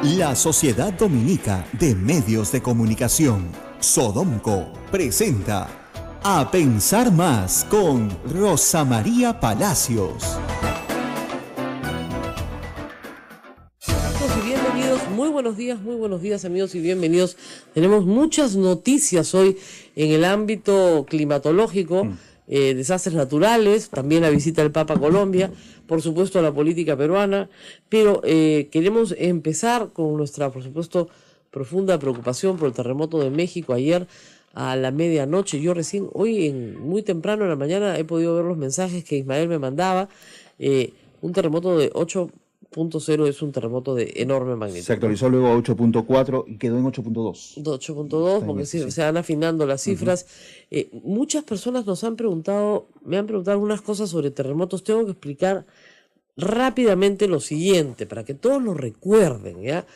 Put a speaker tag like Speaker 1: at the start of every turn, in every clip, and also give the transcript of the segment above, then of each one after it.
Speaker 1: La Sociedad Dominica de Medios de Comunicación, Sodomco, presenta A Pensar Más con Rosa María Palacios.
Speaker 2: Y bienvenidos, muy buenos días amigos y bienvenidos. Tenemos muchas noticias hoy en el ámbito climatológico, desastres naturales, también la visita del Papa a Colombia, por supuesto la política peruana, pero queremos empezar con nuestra, por supuesto, profunda preocupación por el terremoto de México ayer a la medianoche. Yo recién, hoy muy temprano en la mañana, he podido ver los mensajes que Ismael me mandaba. Un terremoto de 8.0 es un terremoto de enorme magnitud.
Speaker 3: Se actualizó luego a 8.4 y quedó en 8.2.
Speaker 2: 8.2, porque se van afinando las cifras. Muchas personas me han preguntado algunas cosas sobre terremotos. Tengo que explicar rápidamente lo siguiente, para que todos lo recuerden, ¿ya?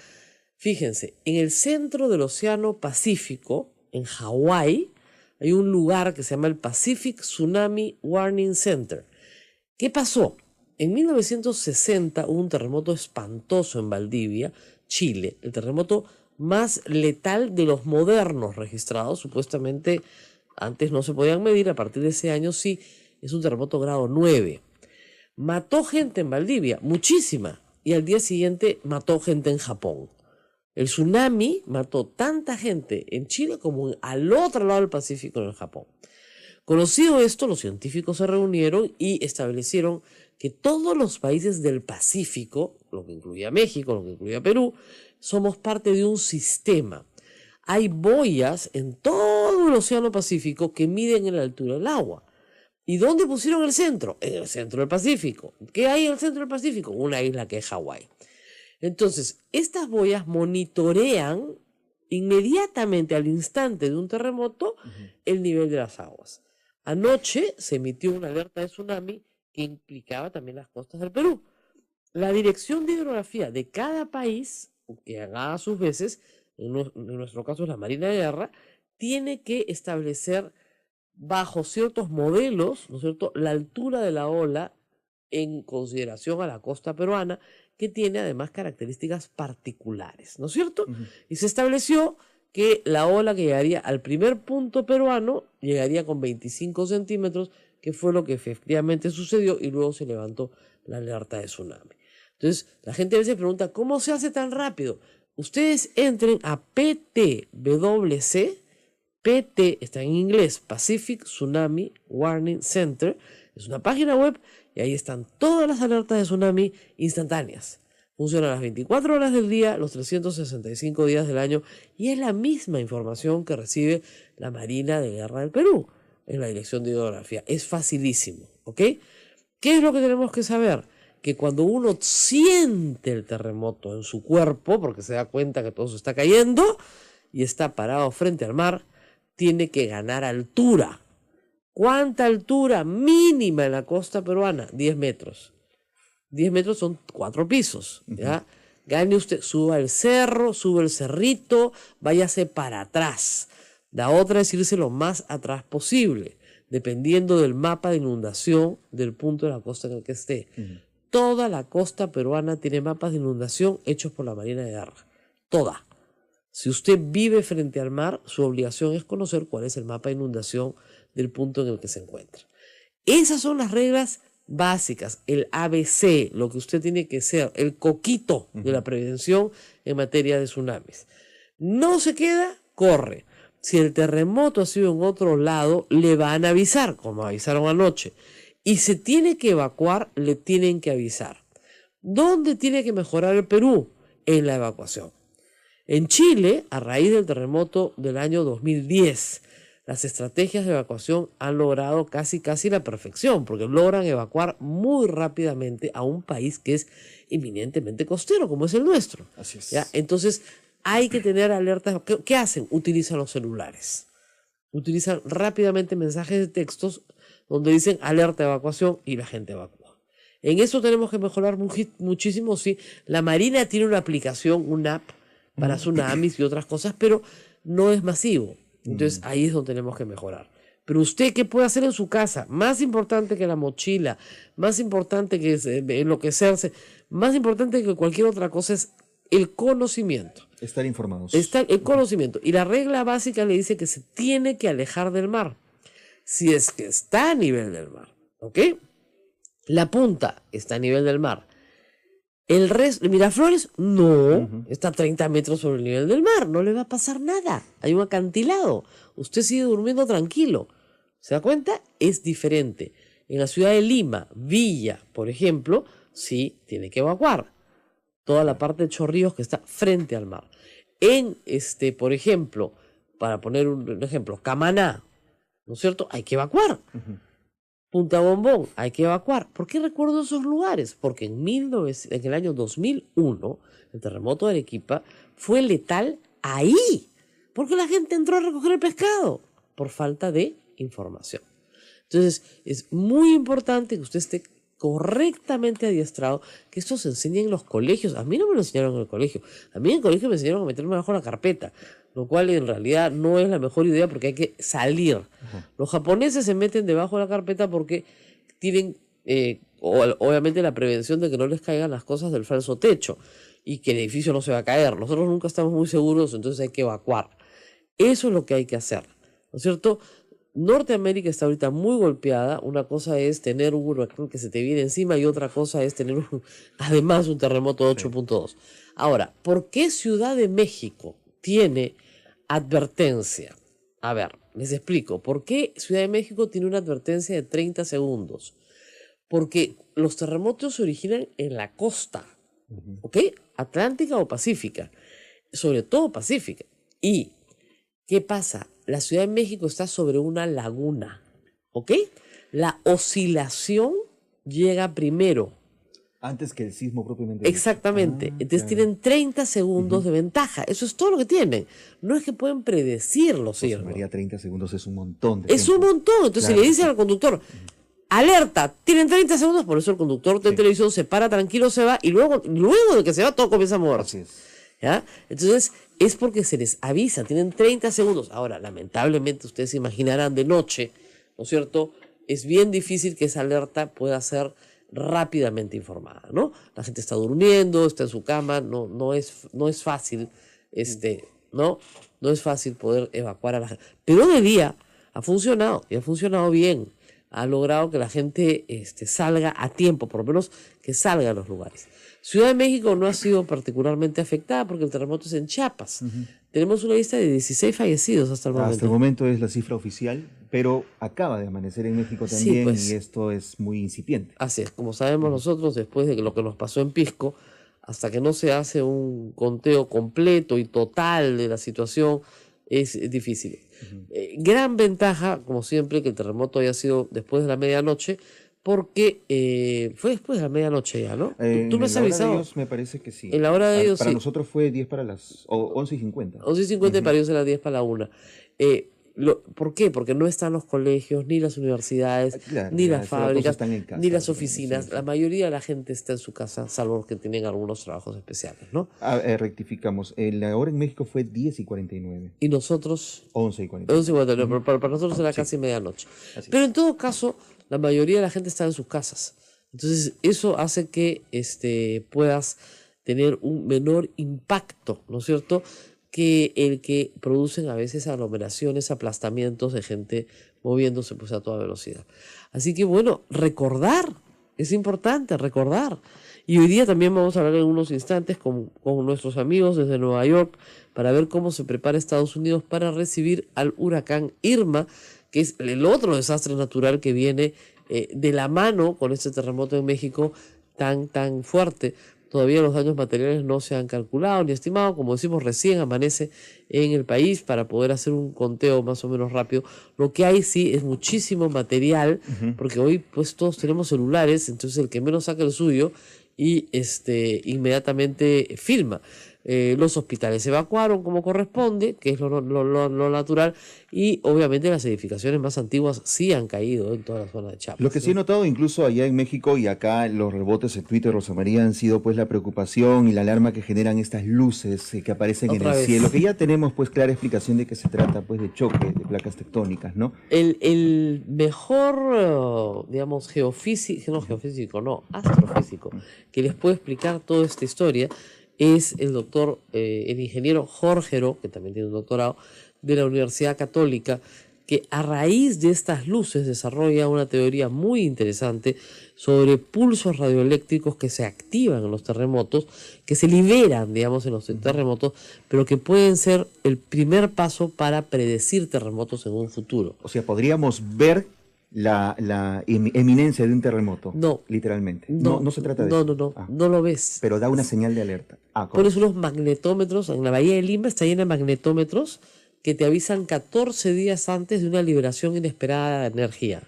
Speaker 2: Fíjense, en el centro del Océano Pacífico, en Hawái, hay un lugar que se llama el Pacific Tsunami Warning Center. ¿Qué pasó? En 1960 hubo un terremoto espantoso en Valdivia, Chile, el terremoto más letal de los modernos registrados. Supuestamente antes no se podían medir, a partir de ese año sí, es un terremoto grado 9. Mató gente en Valdivia, muchísima, y al día siguiente mató gente en Japón. El tsunami mató tanta gente en Chile como al otro lado del Pacífico, en el Japón. Conocido esto, los científicos se reunieron y establecieron que todos los países del Pacífico, lo que incluía México, lo que incluía Perú, somos parte de un sistema. Hay boyas en todo el Océano Pacífico que miden la altura del agua. ¿Y dónde pusieron el centro? En el centro del Pacífico. ¿Qué hay en el centro del Pacífico? Una isla que es Hawái. Entonces, estas boyas monitorean inmediatamente, al instante de un terremoto, el nivel de las aguas. Anoche se emitió una alerta de tsunami que implicaba también las costas del Perú. La Dirección de Hidrografía de cada país, que haga a sus veces, en nuestro caso es la Marina de Guerra, tiene que establecer bajo ciertos modelos, ¿no es cierto?, la altura de la ola en consideración a la costa peruana, que tiene además características particulares, ¿no es cierto? Y se estableció que la ola que llegaría al primer punto peruano llegaría con 25 centímetros, que fue lo que efectivamente sucedió, y luego se levantó la alerta de tsunami. Entonces, la gente a veces pregunta, ¿cómo se hace tan rápido? Ustedes entren a PTWC, PT está en inglés, Pacific Tsunami Warning Center, es una página web y ahí están todas las alertas de tsunami instantáneas. Funciona las 24 horas del día, los 365 días del año, y es la misma información que recibe la Marina de Guerra del Perú en la Dirección de Hidrografía. Es facilísimo, ¿ok? ¿Qué es lo que tenemos que saber? Que cuando uno siente el terremoto en su cuerpo, porque se da cuenta que todo se está cayendo y está parado frente al mar, tiene que ganar altura. ¿Cuánta altura mínima en la costa peruana? 10 metros. 10 metros son 4 pisos, ¿ya? Gane usted, suba el cerro, sube el cerrito, váyase para atrás. La otra es irse lo más atrás posible, dependiendo del mapa de inundación del punto de la costa en el que esté. Toda la costa peruana tiene mapas de inundación hechos por la Marina de Guerra. Toda. Si usted vive frente al mar, su obligación es conocer cuál es el mapa de inundación del punto en el que se encuentra. Esas son las reglas básicas, el ABC, lo que usted tiene que ser, el coquito de la prevención en materia de tsunamis. No se queda, corre. Si el terremoto ha sido en otro lado, le van a avisar, como avisaron anoche. Y se tiene que evacuar, le tienen que avisar. ¿Dónde tiene que mejorar el Perú? En la evacuación. En Chile, a raíz del terremoto del año 2010, las estrategias de evacuación han logrado casi la perfección, porque logran evacuar muy rápidamente a un país que es eminentemente costero, como es el nuestro.
Speaker 3: Así es.
Speaker 2: ¿Ya? Entonces, hay que tener alertas. ¿Qué hacen? Utilizan los celulares. Utilizan rápidamente mensajes de textos donde dicen alerta de evacuación y la gente evacúa. En eso tenemos que mejorar muchísimo, sí. La Marina tiene una aplicación, una app para tsunamis y otras cosas, pero no es masivo. Entonces ahí es donde tenemos que mejorar. Pero usted, ¿qué puede hacer en su casa? Más importante que la mochila, más importante que enloquecerse, más importante que cualquier otra cosa es el conocimiento.
Speaker 3: Estar informados.
Speaker 2: Está el conocimiento. Y la regla básica le dice que se tiene que alejar del mar. Si es que está a nivel del mar, ¿ok? La punta está a nivel del mar. El resto, Miraflores, no, está a 30 metros sobre el nivel del mar, no le va a pasar nada. Hay un acantilado, usted sigue durmiendo tranquilo. ¿Se da cuenta? Es diferente. En la ciudad de Lima, Villa, por ejemplo, sí, tiene que evacuar toda la parte de Chorrillos que está frente al mar. En, por ejemplo, para poner un ejemplo, Camaná, ¿no es cierto? Hay que evacuar. Punta Bombón, hay que evacuar. ¿Por qué recuerdo esos lugares? Porque en el año 2001, el terremoto de Arequipa fue letal ahí. Porque la gente entró a recoger el pescado por falta de información. Entonces, es muy importante que usted esté correctamente adiestrado, que esto se enseñe en los colegios. A mí no me lo enseñaron en el colegio. A mí en el colegio me enseñaron a meterme bajo la carpeta, lo cual en realidad no es la mejor idea porque hay que salir. Los japoneses se meten debajo de la carpeta porque tienen, obviamente, la prevención de que no les caigan las cosas del falso techo y que el edificio no se va a caer. Nosotros nunca estamos muy seguros, entonces hay que evacuar. Eso es lo que hay que hacer, ¿no es cierto? Norteamérica está ahorita muy golpeada. Una cosa es tener un huracán que se te viene encima y otra cosa es tener además un terremoto de 8.2. Ahora, ¿por qué Ciudad de México tiene advertencia? A ver, les explico. ¿Por qué Ciudad de México tiene una advertencia de 30 segundos? Porque los terremotos se originan en la costa, ¿ok? Atlántica o Pacífica, sobre todo Pacífica. ¿Y qué pasa? La Ciudad de México está sobre una laguna, ¿ok? La oscilación llega primero.
Speaker 3: Antes que el sismo propiamente dicho.
Speaker 2: Exactamente. Entonces tienen 30 segundos de ventaja. Eso es todo lo que tienen. No es que pueden predecirlo, ¿sí?
Speaker 3: María, 30 segundos es un montón de
Speaker 2: Es
Speaker 3: tiempo.
Speaker 2: un montón. Entonces
Speaker 3: Claro.
Speaker 2: le dicen al conductor, alerta, tienen 30 segundos, por eso el conductor de televisión se para tranquilo, se va, y luego de que se va todo comienza a moverse.
Speaker 3: Así es.
Speaker 2: ¿Ya? Entonces, es porque se les avisa, tienen 30 segundos. Ahora, lamentablemente, ustedes se imaginarán de noche, ¿no es cierto? Es bien difícil que esa alerta pueda ser rápidamente informada, ¿no? La gente está durmiendo, está en su cama, no es fácil, ¿no? No es fácil poder evacuar a la gente. Pero de día ha funcionado, y ha funcionado bien. Ha logrado que la gente salga a tiempo, por lo menos que salga a los lugares. Ciudad de México no ha sido particularmente afectada porque el terremoto es en Chiapas. Tenemos una lista de 16 fallecidos hasta el momento.
Speaker 3: Hasta el momento es la cifra oficial, pero acaba de amanecer en México también,
Speaker 2: Sí, pues.
Speaker 3: y esto es muy incipiente.
Speaker 2: Así es, como sabemos nosotros, después de lo que nos pasó en Pisco, hasta que no se hace un conteo completo y total de la situación, es difícil. Gran ventaja, como siempre, que el terremoto haya sido después de la medianoche, porque fue después de la medianoche ya, ¿no? ¿Tú me has
Speaker 3: En la hora de
Speaker 2: avisado?
Speaker 3: ellos me parece que sí.
Speaker 2: En la hora de ellos,
Speaker 3: para
Speaker 2: sí.
Speaker 3: nosotros fue 10 para las 11:50.
Speaker 2: 11:50 y para ellos era 10 para la 1. ¿Por qué? Porque no están los colegios, ni las universidades,
Speaker 3: Claro,
Speaker 2: ni
Speaker 3: ya,
Speaker 2: las
Speaker 3: todos
Speaker 2: fábricas,
Speaker 3: están en casa,
Speaker 2: ni las
Speaker 3: sí,
Speaker 2: oficinas.
Speaker 3: sí.
Speaker 2: La mayoría de la gente está en su casa, salvo los que tienen algunos trabajos especiales, ¿no?
Speaker 3: Rectificamos. La hora en México fue 10:49.
Speaker 2: Y nosotros,
Speaker 3: 11:49.
Speaker 2: 11:59, pero para nosotros era casi medianoche.
Speaker 3: Así
Speaker 2: Pero en todo caso, la mayoría de la gente está en sus casas. Entonces, eso hace que puedas tener un menor impacto, ¿no es cierto?, que el que producen a veces aglomeraciones, aplastamientos de gente moviéndose pues a toda velocidad. Así que bueno, recordar, es importante recordar. Y hoy día también vamos a hablar en unos instantes con nuestros amigos desde Nueva York para ver cómo se prepara Estados Unidos para recibir al huracán Irma, que es el otro desastre natural que viene de la mano con este terremoto en México tan fuerte. Todavía los daños materiales no se han calculado ni estimado. Como decimos, recién amanece en el país para poder hacer un conteo más o menos rápido. Lo que hay sí es muchísimo material, porque hoy pues todos tenemos celulares, entonces el que menos saca el suyo y inmediatamente filma. Los hospitales se evacuaron como corresponde, que es lo natural, y obviamente las edificaciones más antiguas sí han caído en toda la zona de Chiapas.
Speaker 3: Lo que sí he notado incluso allá en México y acá los rebotes en Twitter, Rosa María, han sido pues la preocupación y la alarma que generan estas luces que aparecen
Speaker 2: Otra
Speaker 3: en el
Speaker 2: vez.
Speaker 3: cielo, que ya tenemos pues clara explicación de que se trata pues de choque de placas tectónicas, ¿no?
Speaker 2: El mejor, digamos, astrofísico, que les puede explicar toda esta historia es el ingeniero Jorgero, que también tiene un doctorado, de la Universidad Católica, que a raíz de estas luces desarrolla una teoría muy interesante sobre pulsos radioeléctricos que se activan en los terremotos, que se liberan, digamos, en los terremotos, pero que pueden ser el primer paso para predecir terremotos en un futuro.
Speaker 3: O sea, podríamos ver la eminencia de un terremoto.
Speaker 2: No.
Speaker 3: Literalmente. No se trata de eso.
Speaker 2: No lo ves.
Speaker 3: Pero da una señal de alerta.
Speaker 2: Pones unos magnetómetros, en la Bahía de Lima está llena de magnetómetros que te avisan 14 días antes de una liberación inesperada de energía.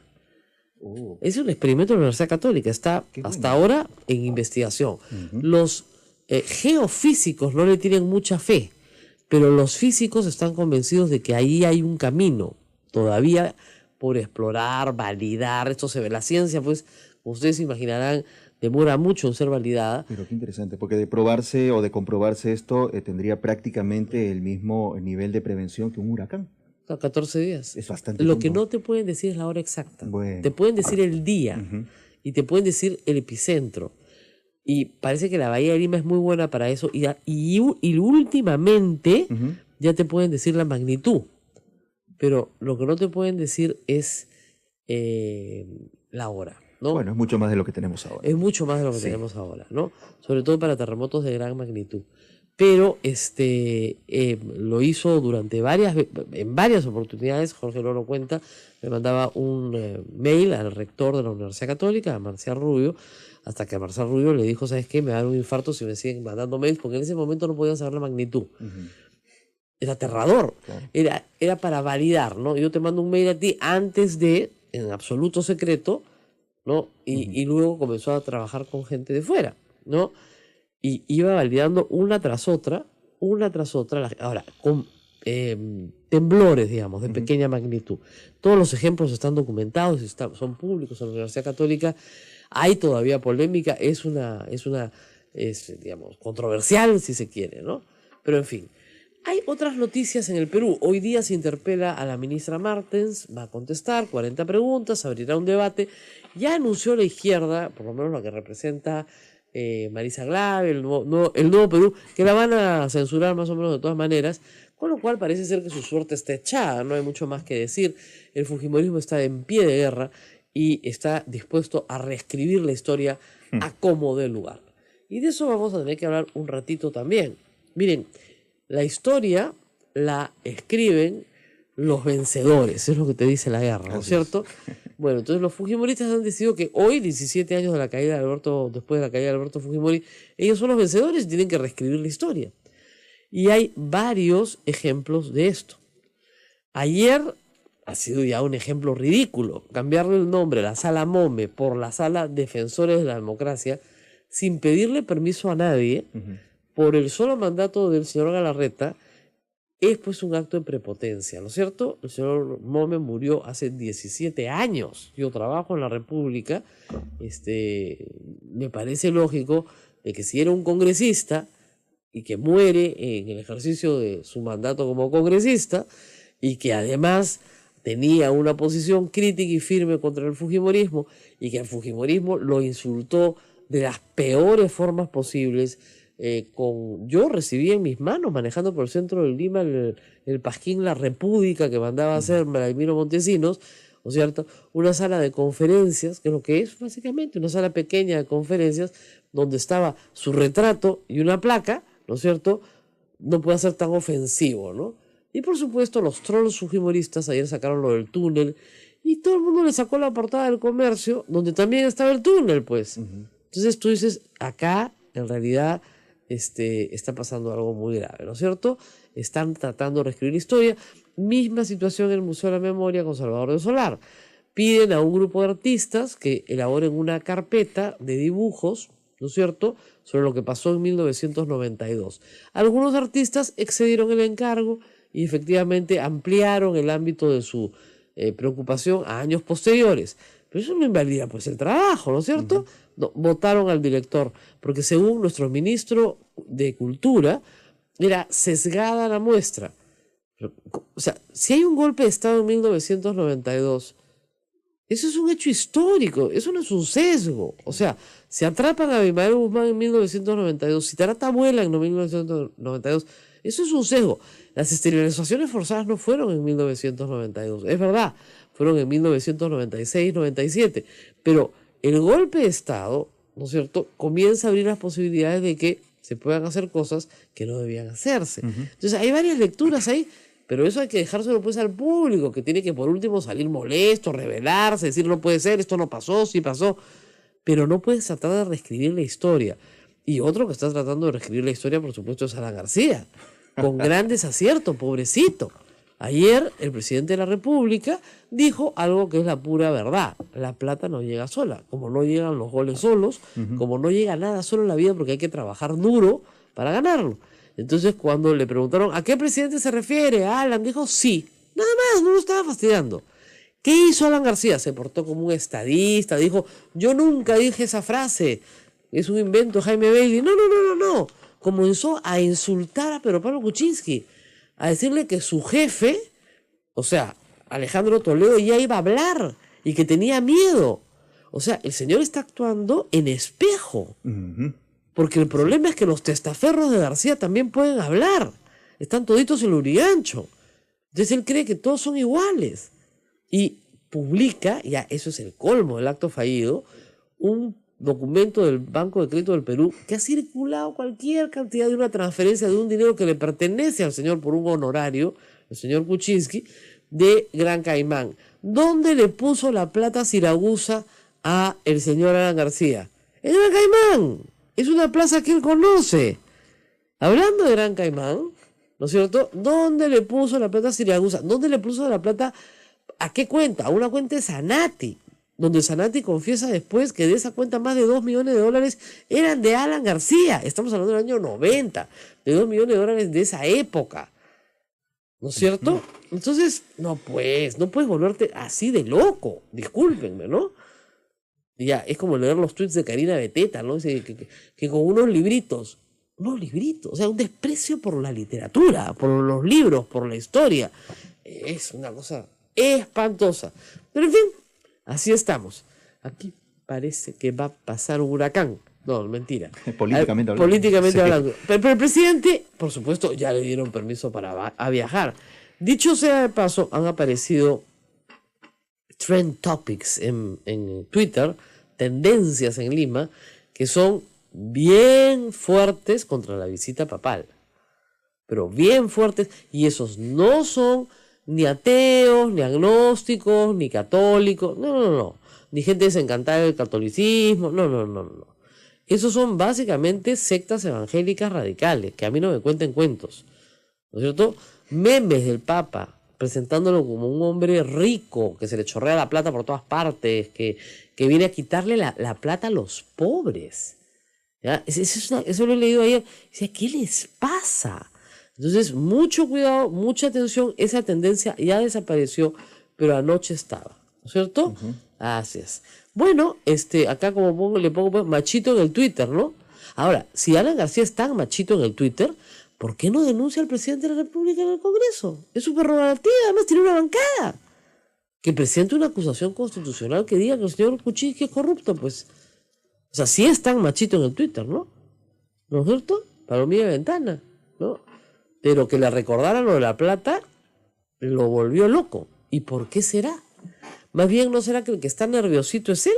Speaker 2: Es un experimento de la Universidad Católica, está hasta ahora en investigación. Los geofísicos no le tienen mucha fe, pero los físicos están convencidos de que ahí hay un camino todavía por explorar, validar. Esto se ve, la ciencia, pues, como ustedes imaginarán, demora mucho en ser validada.
Speaker 3: Pero qué interesante, porque de probarse o de comprobarse esto tendría prácticamente el mismo nivel de prevención que un huracán.
Speaker 2: 14 días.
Speaker 3: Es bastante
Speaker 2: Lo
Speaker 3: tiempo.
Speaker 2: que no te pueden decir es la hora exacta.
Speaker 3: Bueno.
Speaker 2: Te pueden decir el día y te pueden decir el epicentro. Y parece que la Bahía de Lima es muy buena para eso. Y últimamente ya te pueden decir la magnitud. Pero lo que no te pueden decir es la hora, ¿no?
Speaker 3: Bueno, es mucho más de lo que tenemos ahora.
Speaker 2: Es mucho más de lo que tenemos ahora, ¿no? Sobre todo para terremotos de gran magnitud. Pero lo hizo en varias oportunidades. Jorge lo cuenta, me mandaba un mail al rector de la Universidad Católica, a Marcial Rubio, hasta que a Marcial Rubio le dijo, ¿sabes qué? Me va a dar un infarto si me siguen mandando mails, porque en ese momento no podían saber la magnitud. Era aterrador. Claro. Era para validar, ¿no? Yo te mando un mail a ti antes de, en absoluto secreto, ¿no? Y luego comenzó a trabajar con gente de fuera, ¿no? Y iba validando una tras otra, ahora, con temblores, digamos, de pequeña magnitud. Todos los ejemplos están documentados, son públicos en la Universidad Católica. Hay todavía polémica, es digamos, controversial, si se quiere, ¿no? Pero, en fin. Hay otras noticias en el Perú. Hoy día se interpela a la ministra Martens, va a contestar 40 preguntas, abrirá un debate. Ya anunció la izquierda, por lo menos la que representa Marisa Glave, el nuevo Perú, que la van a censurar más o menos de todas maneras, con lo cual parece ser que su suerte está echada, no hay mucho más que decir. El fujimorismo está en pie de guerra y está dispuesto a reescribir la historia a como dé lugar. Y de eso vamos a tener que hablar un ratito también. Miren, la historia la escriben los vencedores, es lo que te dice la guerra, ¿no es cierto? Bueno, entonces los fujimoristas han decidido que hoy, 17 años después de la caída de Alberto Fujimori, ellos son los vencedores y tienen que reescribir la historia. Y hay varios ejemplos de esto. Ayer ha sido ya un ejemplo ridículo, cambiarle el nombre a la Sala Mome por la Sala Defensores de la Democracia, sin pedirle permiso a nadie, por el solo mandato del señor Galarreta, es pues un acto de prepotencia, ¿no es cierto? El señor Mome murió hace 17 años. Yo trabajo en la República. Me parece lógico de que si era un congresista y que muere en el ejercicio de su mandato como congresista y que además tenía una posición crítica y firme contra el fujimorismo y que el fujimorismo lo insultó de las peores formas posibles, yo recibí en mis manos, manejando por el centro de Lima, el pasquín La República que mandaba a hacer Vladimiro Montesinos, ¿no es cierto? Una sala de conferencias, que es lo que es básicamente una sala pequeña de conferencias, donde estaba su retrato y una placa, ¿no es cierto? No puede ser tan ofensivo, ¿no? Y por supuesto los trolls fujimoristas ayer sacaron lo del túnel, y todo el mundo le sacó la portada del Comercio, donde también estaba el túnel, pues. Entonces tú dices, acá en realidad está pasando algo muy grave, ¿no es cierto? Están tratando de reescribir la historia. Misma situación en el Museo de la Memoria con Salvador de Solar. Piden a un grupo de artistas que elaboren una carpeta de dibujos, ¿no es cierto?, sobre lo que pasó en 1992. Algunos artistas excedieron el encargo y efectivamente ampliaron el ámbito de su preocupación a años posteriores. Pero eso no invalida pues el trabajo, ¿no es cierto? No, votaron al director, porque según nuestro ministro de Cultura, era sesgada la muestra. Pero, o sea, si hay un golpe de Estado en 1992, eso es un hecho histórico, eso no es un sesgo. O sea, Si atrapan a Abimael Guzmán en 1992, si Tarata vuela en 1992, eso es un sesgo. Las esterilizaciones forzadas no fueron en 1992, es verdad, fueron en 1996, 97, pero el golpe de Estado, ¿no es cierto?, comienza a abrir las posibilidades de que se puedan hacer cosas que no debían hacerse. Entonces hay varias lecturas ahí, pero eso hay que dejárselo pues al público, que tiene que por último salir molesto, rebelarse, decir no puede ser, esto no pasó, sí pasó, pero no puedes tratar de reescribir la historia. Y otro que está tratando de reescribir la historia, por supuesto, es Alan García, con grandes aciertos, pobrecito. Ayer el presidente de la República dijo algo que es la pura verdad: la plata no llega sola, como no llegan los goles solos, como no llega nada solo en la vida, porque hay que trabajar duro para ganarlo. Entonces, cuando le preguntaron ¿a qué presidente se refiere? Alan dijo sí, nada más, no lo estaba fastidiando. ¿Qué hizo Alan García? Se portó como un estadista, dijo yo nunca dije esa frase, es un invento de Jaime Bailey. No. Comenzó a insultar a Pedro Pablo Kuczynski, a decirle que su jefe, o sea, Alejandro Toledo, ya iba a hablar y que tenía miedo. O sea, el señor está actuando en espejo. Porque el problema es que los testaferros de García también pueden hablar. Están toditos en el Urigancho. Entonces él cree que todos son iguales. Y publica, ya eso es el colmo del acto fallido, un documento del Banco de Crédito del Perú que ha circulado cualquier cantidad de una transferencia de un dinero que le pertenece al señor por un honorario, el señor Kuczynski, de Gran Caimán. ¿Dónde le puso la plata Siragusa a el señor Alan García? En Gran Caimán. Es una plaza que él conoce. Hablando de Gran Caimán, ¿no es cierto? ¿Dónde le puso la plata Siragusa? ¿Dónde le puso la plata? ¿A qué cuenta? A una cuenta de Sanati, donde Sanati confiesa después que de esa cuenta más de $2 millones eran de Alan García. Estamos hablando del año 90, de $2 millones de esa época. ¿No es cierto? Entonces, no puedes volverte así de loco. Discúlpenme, ¿no? Ya, es como leer los tweets de Karina Beteta, ¿no? Que con unos libritos, o sea, un desprecio por la literatura, por los libros, por la historia. Es una cosa espantosa. Pero en fin, así estamos. Aquí parece que va a pasar un huracán. No, mentira.
Speaker 3: Políticamente hablando.
Speaker 2: Políticamente hablando. Pero el presidente, por supuesto, ya le dieron permiso para viajar. Dicho sea de paso, han aparecido trend topics en Twitter, tendencias en Lima, que son bien fuertes contra la visita papal. Pero bien fuertes, y esos no son ni ateos, ni agnósticos, ni católicos, no. Ni gente desencantada del catolicismo, no. Esos son básicamente sectas evangélicas radicales, que a mí no me cuenten cuentos, ¿no es cierto? Memes del Papa, presentándolo como un hombre rico, que se le chorrea la plata por todas partes, que viene a quitarle la plata a los pobres. ¿Ya? Eso lo he leído ayer. Decía, ¿qué les pasa? Entonces, mucho cuidado, mucha atención. Esa tendencia ya desapareció, pero anoche estaba, ¿no es cierto? Así es. Bueno, acá como le pongo pues, machito en el Twitter, ¿no? Ahora, si Alan García es tan machito en el Twitter, ¿por qué no denuncia al presidente de la República en el Congreso? Es su prerrogativa, además tiene una bancada. Que presente una acusación constitucional que diga que el señor Kuczynski es corrupto, pues. O sea, sí es tan machito en el Twitter, ¿no? ¿No es cierto? Palomilla de ventana, ¿no? Pero que le recordaran lo de la plata, lo volvió loco. ¿Y por qué será? Más bien, ¿no será que el que está nerviosito es él?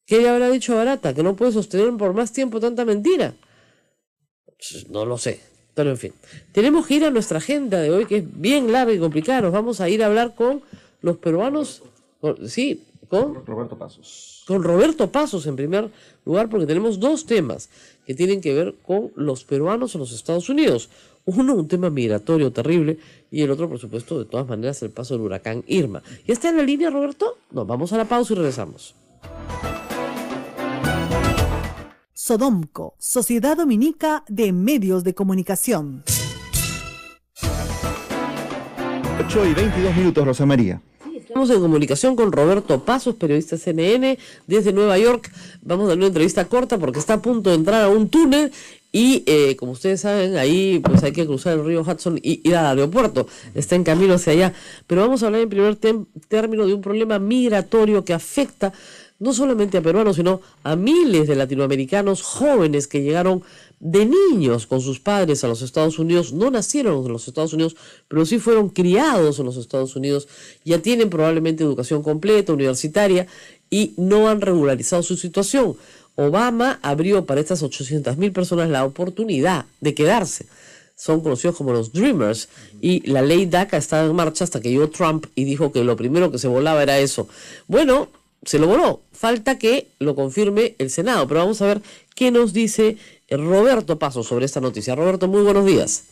Speaker 2: ¿Qué le habrá dicho a Barata? ¿Que no puede sostener por más tiempo tanta mentira? No lo sé, pero en fin. Tenemos que ir a nuestra agenda de hoy, que es bien larga y complicada. Nos vamos a ir a hablar con los peruanos, con
Speaker 3: Roberto Pasos.
Speaker 2: Con Roberto Pasos en primer lugar, porque tenemos dos temas que tienen que ver con los peruanos en los Estados Unidos. Uno, un tema migratorio terrible, y el otro, por supuesto, de todas maneras, el paso del huracán Irma. ¿Ya está en la línea, Roberto? No, vamos a la pausa y regresamos.
Speaker 4: Sodomco, Sociedad Dominica de Medios de Comunicación.
Speaker 3: 8:22, Rosa María.
Speaker 2: Estamos en comunicación con Roberto Pasos, periodista CNN desde Nueva York. Vamos a dar una entrevista corta porque está a punto de entrar a un túnel y como ustedes saben, ahí pues hay que cruzar el río Hudson y ir al aeropuerto. Está en camino hacia allá. Pero vamos a hablar en primer término de un problema migratorio que afecta no solamente a peruanos, sino a miles de latinoamericanos jóvenes que llegaron de niños con sus padres a los Estados Unidos, no nacieron en los Estados Unidos, pero sí fueron criados en los Estados Unidos, ya tienen probablemente educación completa, universitaria, y no han regularizado su situación. Obama abrió para estas 800.000 personas la oportunidad de quedarse. Son conocidos como los Dreamers, y la ley DACA estaba en marcha hasta que llegó Trump y dijo que lo primero que se volaba era eso. Bueno, se lo voló, falta que lo confirme el Senado, pero vamos a ver qué nos dice Roberto Paso sobre esta noticia. Roberto, muy buenos días.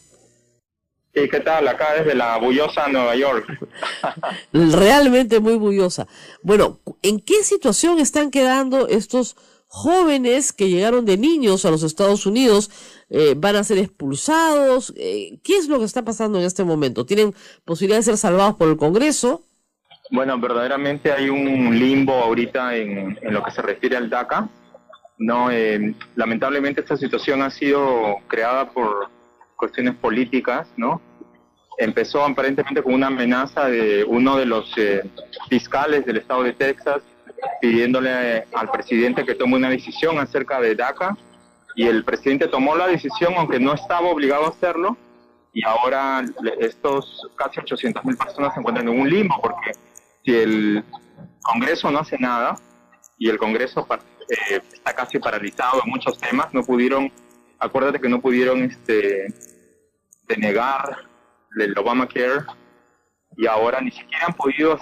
Speaker 5: ¿Qué tal? Acá desde la bullosa Nueva York.
Speaker 2: Realmente muy bullosa. Bueno, ¿en qué situación están quedando estos jóvenes que llegaron de niños a los Estados Unidos? ¿Van a ser expulsados? ¿Qué es lo que está pasando en este momento? ¿Tienen posibilidad de ser salvados por el Congreso?
Speaker 5: Bueno, verdaderamente hay un limbo ahorita en lo que se refiere al DACA. No, lamentablemente esta situación ha sido creada por cuestiones políticas, ¿no? Empezó aparentemente con una amenaza de uno de los fiscales del estado de Texas pidiéndole al presidente que tome una decisión acerca de DACA, y el presidente tomó la decisión aunque no estaba obligado a hacerlo, y ahora estos casi 800.000 personas se encuentran en un limbo, porque si el Congreso no hace nada, y el Congreso está casi paralizado en muchos temas, no pudieron, acuérdate que no pudieron denegar el Obamacare, y ahora ni siquiera han podido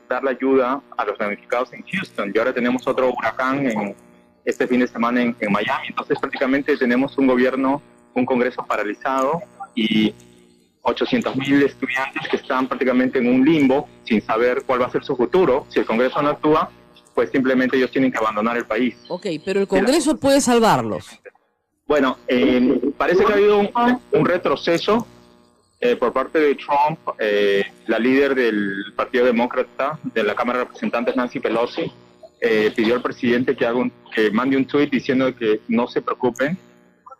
Speaker 5: dar la ayuda a los damnificados en Houston, y ahora tenemos otro huracán este fin de semana en Miami. Entonces prácticamente tenemos un Congreso paralizado y 800.000 estudiantes que están prácticamente en un limbo sin saber cuál va a ser su futuro. Si el Congreso no actúa, pues simplemente ellos tienen que abandonar el país. Ok,
Speaker 2: pero el Congreso puede salvarlos.
Speaker 5: Bueno, parece que ha habido un retroceso por parte de Trump. La líder del Partido Demócrata de la Cámara de Representantes, Nancy Pelosi, pidió al presidente que mande un tuit diciendo que no se preocupen,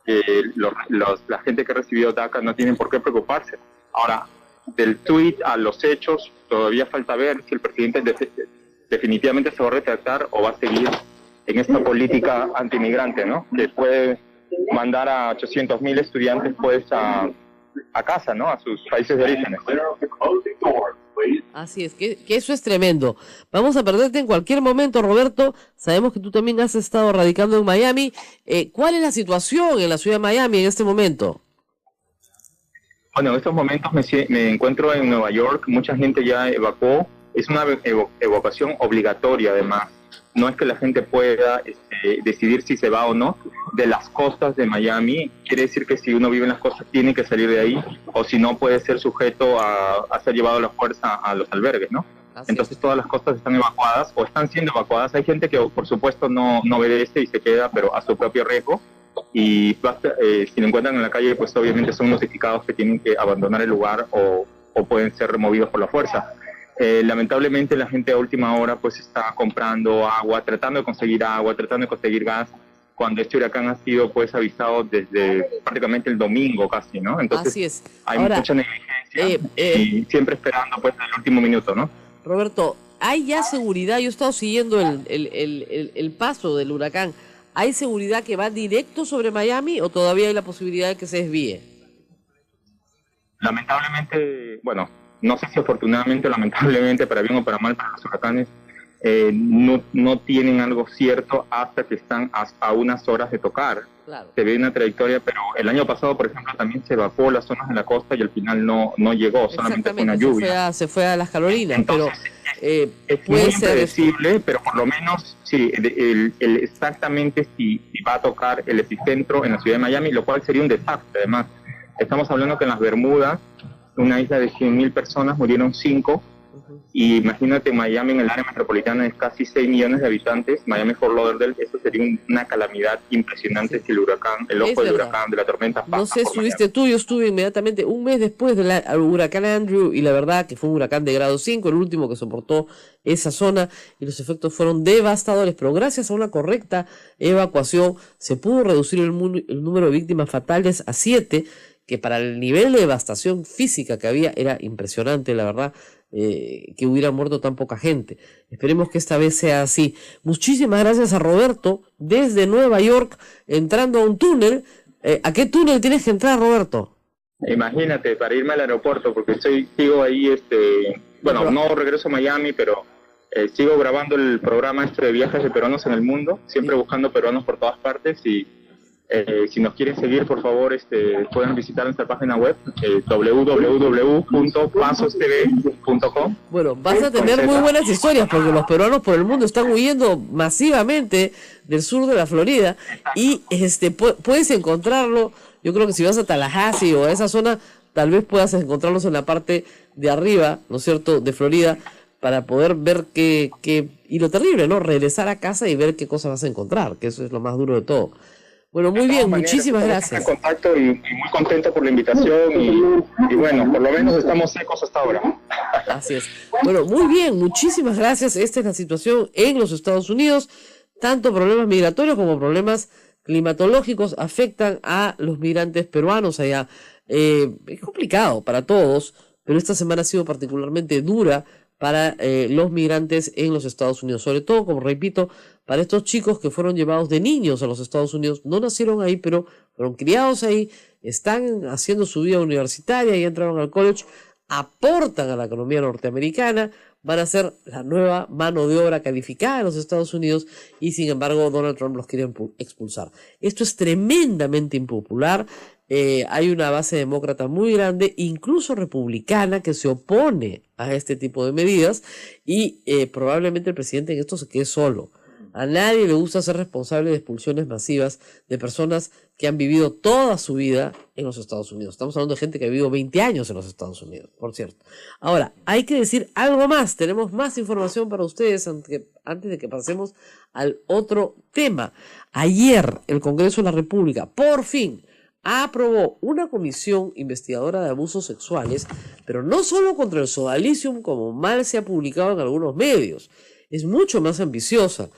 Speaker 5: que la gente que ha recibido DACA no tienen por qué preocuparse. Ahora, del tuit a los hechos, todavía falta ver si el presidente definitivamente se va a retractar o va a seguir en esta política antimigrante, ¿no? Que puede mandar a 800.000 estudiantes pues a casa, ¿no? A sus países de orígenes.
Speaker 2: Así es, que eso es tremendo. Vamos a perderte en cualquier momento, Roberto. Sabemos que tú también has estado radicando en Miami. ¿Cuál es la situación en la ciudad de Miami en este momento?
Speaker 5: Bueno, en estos momentos me encuentro en Nueva York. Mucha gente ya evacuó. Es una evacuación obligatoria, además. No es que la gente pueda decidir si se va o no de las costas de Miami. Quiere decir que si uno vive en las costas tiene que salir de ahí, o si no puede ser sujeto a ser llevado a la fuerza a los albergues, ¿no? Entonces todas las costas están evacuadas o están siendo evacuadas. Hay gente que por supuesto no obedece y se queda, pero a su propio riesgo. Y si lo encuentran en la calle, pues obviamente son notificados que tienen que abandonar el lugar o pueden ser removidos por la fuerza. Lamentablemente la gente a última hora pues está comprando agua, tratando de conseguir gas, cuando este huracán ha sido pues avisado desde prácticamente el domingo casi, ¿no? Entonces
Speaker 2: así es.
Speaker 5: Hay mucha negligencia y siempre esperando pues el último minuto, ¿no?
Speaker 2: Roberto, ¿hay ya seguridad? Yo he estado siguiendo el paso del huracán. ¿Hay seguridad que va directo sobre Miami o todavía hay la posibilidad de que se desvíe?
Speaker 5: Lamentablemente, bueno, no sé si afortunadamente o lamentablemente, para bien o para mal, para los huracanes, no tienen algo cierto hasta que están a unas horas de tocar. Claro. Se ve una trayectoria, pero el año pasado, por ejemplo, también se evacuó las zonas de la costa y al final no llegó, solamente fue una lluvia.
Speaker 2: Se fue a las Carolinas.
Speaker 5: Entonces,
Speaker 2: pero
Speaker 5: es muy impredecible, pero por lo menos sí, exactamente si va a tocar el epicentro en la ciudad de Miami, lo cual sería un desastre. Además, estamos hablando que en las Bermudas, una isla de 100.000 personas, murieron 5, y imagínate Miami, en el área metropolitana de casi 6 millones de habitantes, Miami-Fort Lauderdale, eso sería una calamidad impresionante si el ojo del huracán, de la tormenta pasa.
Speaker 2: No sé, estuviste tú, yo estuve inmediatamente un mes después del huracán Andrew, y la verdad que fue un huracán de grado 5, el último que soportó esa zona, y los efectos fueron devastadores, pero gracias a una correcta evacuación se pudo reducir el número de víctimas fatales a 7, que para el nivel de devastación física que había era impresionante, la verdad. que hubiera muerto tan poca gente. Esperemos que esta vez sea así. Muchísimas gracias a Roberto desde Nueva York, entrando a un túnel. ¿A qué túnel tienes que entrar, Roberto?
Speaker 5: Imagínate, para irme al aeropuerto, porque sigo ahí, bueno, no regreso a Miami, pero sigo grabando el programa de viajes de peruanos en el mundo, siempre buscando peruanos por todas partes, y si nos quieren seguir, por favor, pueden visitar nuestra página web, www.pasostv.com.
Speaker 2: Bueno, vas a tener muy buenas historias, porque los peruanos por el mundo están huyendo masivamente del sur de la Florida, y puedes encontrarlo. Yo creo que si vas a Tallahassee o a esa zona, tal vez puedas encontrarlos en la parte de arriba, ¿no es cierto?, de Florida, para poder ver y lo terrible, ¿no?, regresar a casa y ver qué cosas vas a encontrar, que eso es lo más duro de todo. Bueno, muy bien, muchísimas gracias.
Speaker 5: En contacto y muy contento por la invitación y bueno, por lo menos estamos secos hasta ahora.
Speaker 2: Así es. Bueno, muy bien, muchísimas gracias. Esta es la situación en los Estados Unidos. Tanto problemas migratorios como problemas climatológicos afectan a los migrantes peruanos allá. Es complicado para todos, pero esta semana ha sido particularmente dura para los migrantes en los Estados Unidos, sobre todo, como repito, para estos chicos que fueron llevados de niños a los Estados Unidos. No nacieron ahí, pero fueron criados ahí, están haciendo su vida universitaria y entraron al college, aportan a la economía norteamericana, van a ser la nueva mano de obra calificada de los Estados Unidos, y sin embargo Donald Trump los quiere expulsar. Esto es tremendamente impopular. Hay una base demócrata muy grande, incluso republicana, que se opone a este tipo de medidas, y probablemente el presidente en esto se quede solo. A nadie le gusta ser responsable de expulsiones masivas de personas que han vivido toda su vida en los Estados Unidos. Estamos hablando de gente que ha vivido 20 años en los Estados Unidos, por cierto. Ahora, hay que decir algo más. Tenemos más información para ustedes antes de que pasemos al otro tema. Ayer, el Congreso de la República, por fin, aprobó una comisión investigadora de abusos sexuales, pero no solo contra el sodalicium, como mal se ha publicado en algunos medios. Es mucho más ambiciosa.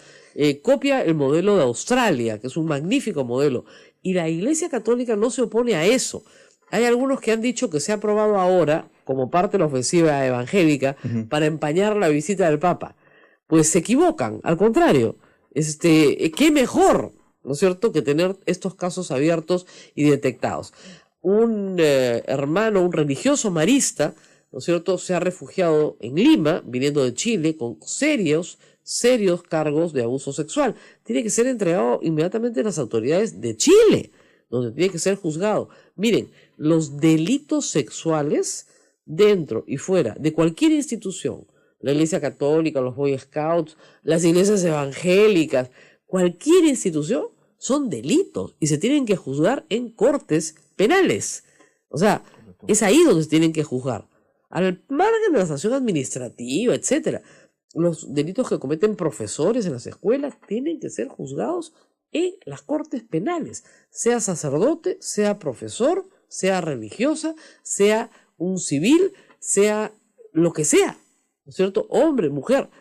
Speaker 2: Copia el modelo de Australia, que es un magnífico modelo, y la Iglesia Católica no se opone a eso. Hay algunos que han dicho que se ha aprobado ahora, como parte de la ofensiva evangélica, para empañar la visita del Papa. Pues se equivocan, al contrario. ¿Qué mejor, ¿no es cierto?, que tener estos casos abiertos y detectados? Un hermano, un religioso marista, ¿no es cierto?, se ha refugiado en Lima, viniendo de Chile, con serios cargos de abuso sexual. Tiene que ser entregado inmediatamente a las autoridades de Chile, donde tiene que ser juzgado. Miren, los delitos sexuales dentro y fuera de cualquier institución, la Iglesia Católica, los Boy Scouts, las iglesias evangélicas, cualquier institución, son delitos y se tienen que juzgar en cortes penales. O sea, es ahí donde se tienen que juzgar. Al margen de la sanción administrativa, etcétera. Los delitos que cometen profesores en las escuelas tienen que ser juzgados en las cortes penales, sea sacerdote, sea profesor, sea religiosa, sea un civil, sea lo que sea, ¿no es cierto? Hombre, mujer,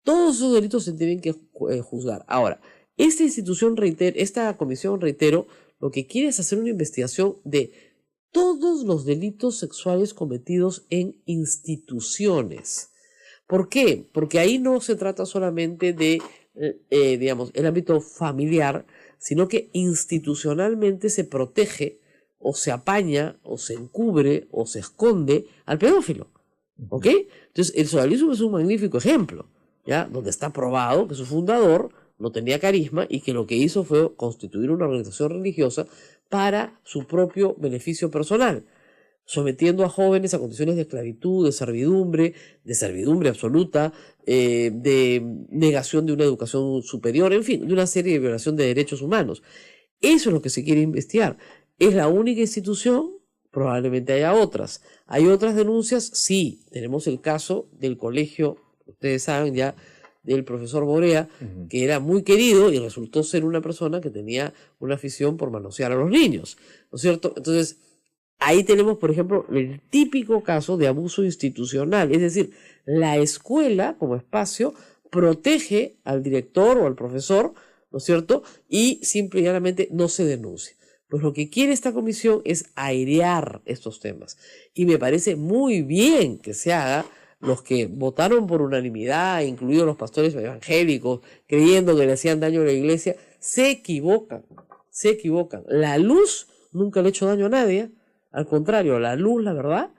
Speaker 2: todos esos delitos se tienen que juzgar. Ahora, esta comisión, reitero, lo que quiere es hacer una investigación de todos los delitos sexuales cometidos en instituciones. ¿Por qué? Porque ahí no se trata solamente de, el ámbito familiar, sino que institucionalmente se protege o se apaña o se encubre o se esconde al pedófilo. ¿Ok? Entonces, el sodalismo es un magnífico ejemplo, ¿ya? Donde está probado que su fundador no tenía carisma y que lo que hizo fue constituir una organización religiosa para su propio beneficio personal, sometiendo a jóvenes a condiciones de esclavitud, de servidumbre absoluta, de negación de una educación superior, en fin, de una serie de violación de derechos humanos. Eso es lo que se quiere investigar. ¿Es la única institución? Probablemente haya otras. ¿Hay otras denuncias? Sí. Tenemos el caso del colegio, ustedes saben ya, del profesor Borea, que era muy querido y resultó ser una persona que tenía una afición por manosear a los niños, ¿no es cierto? Entonces, ahí tenemos, por ejemplo, el típico caso de abuso institucional, es decir, la escuela como espacio protege al director o al profesor, ¿no es cierto?, y simple y llanamente no se denuncia. Pues lo que quiere esta comisión es airear estos temas, y me parece muy bien que se haga los que votaron por unanimidad, incluidos los pastores evangélicos, creyendo que le hacían daño a la iglesia, se equivocan, se equivocan. La luz nunca le ha hecho daño a nadie, al contrario, la luz, la verdad,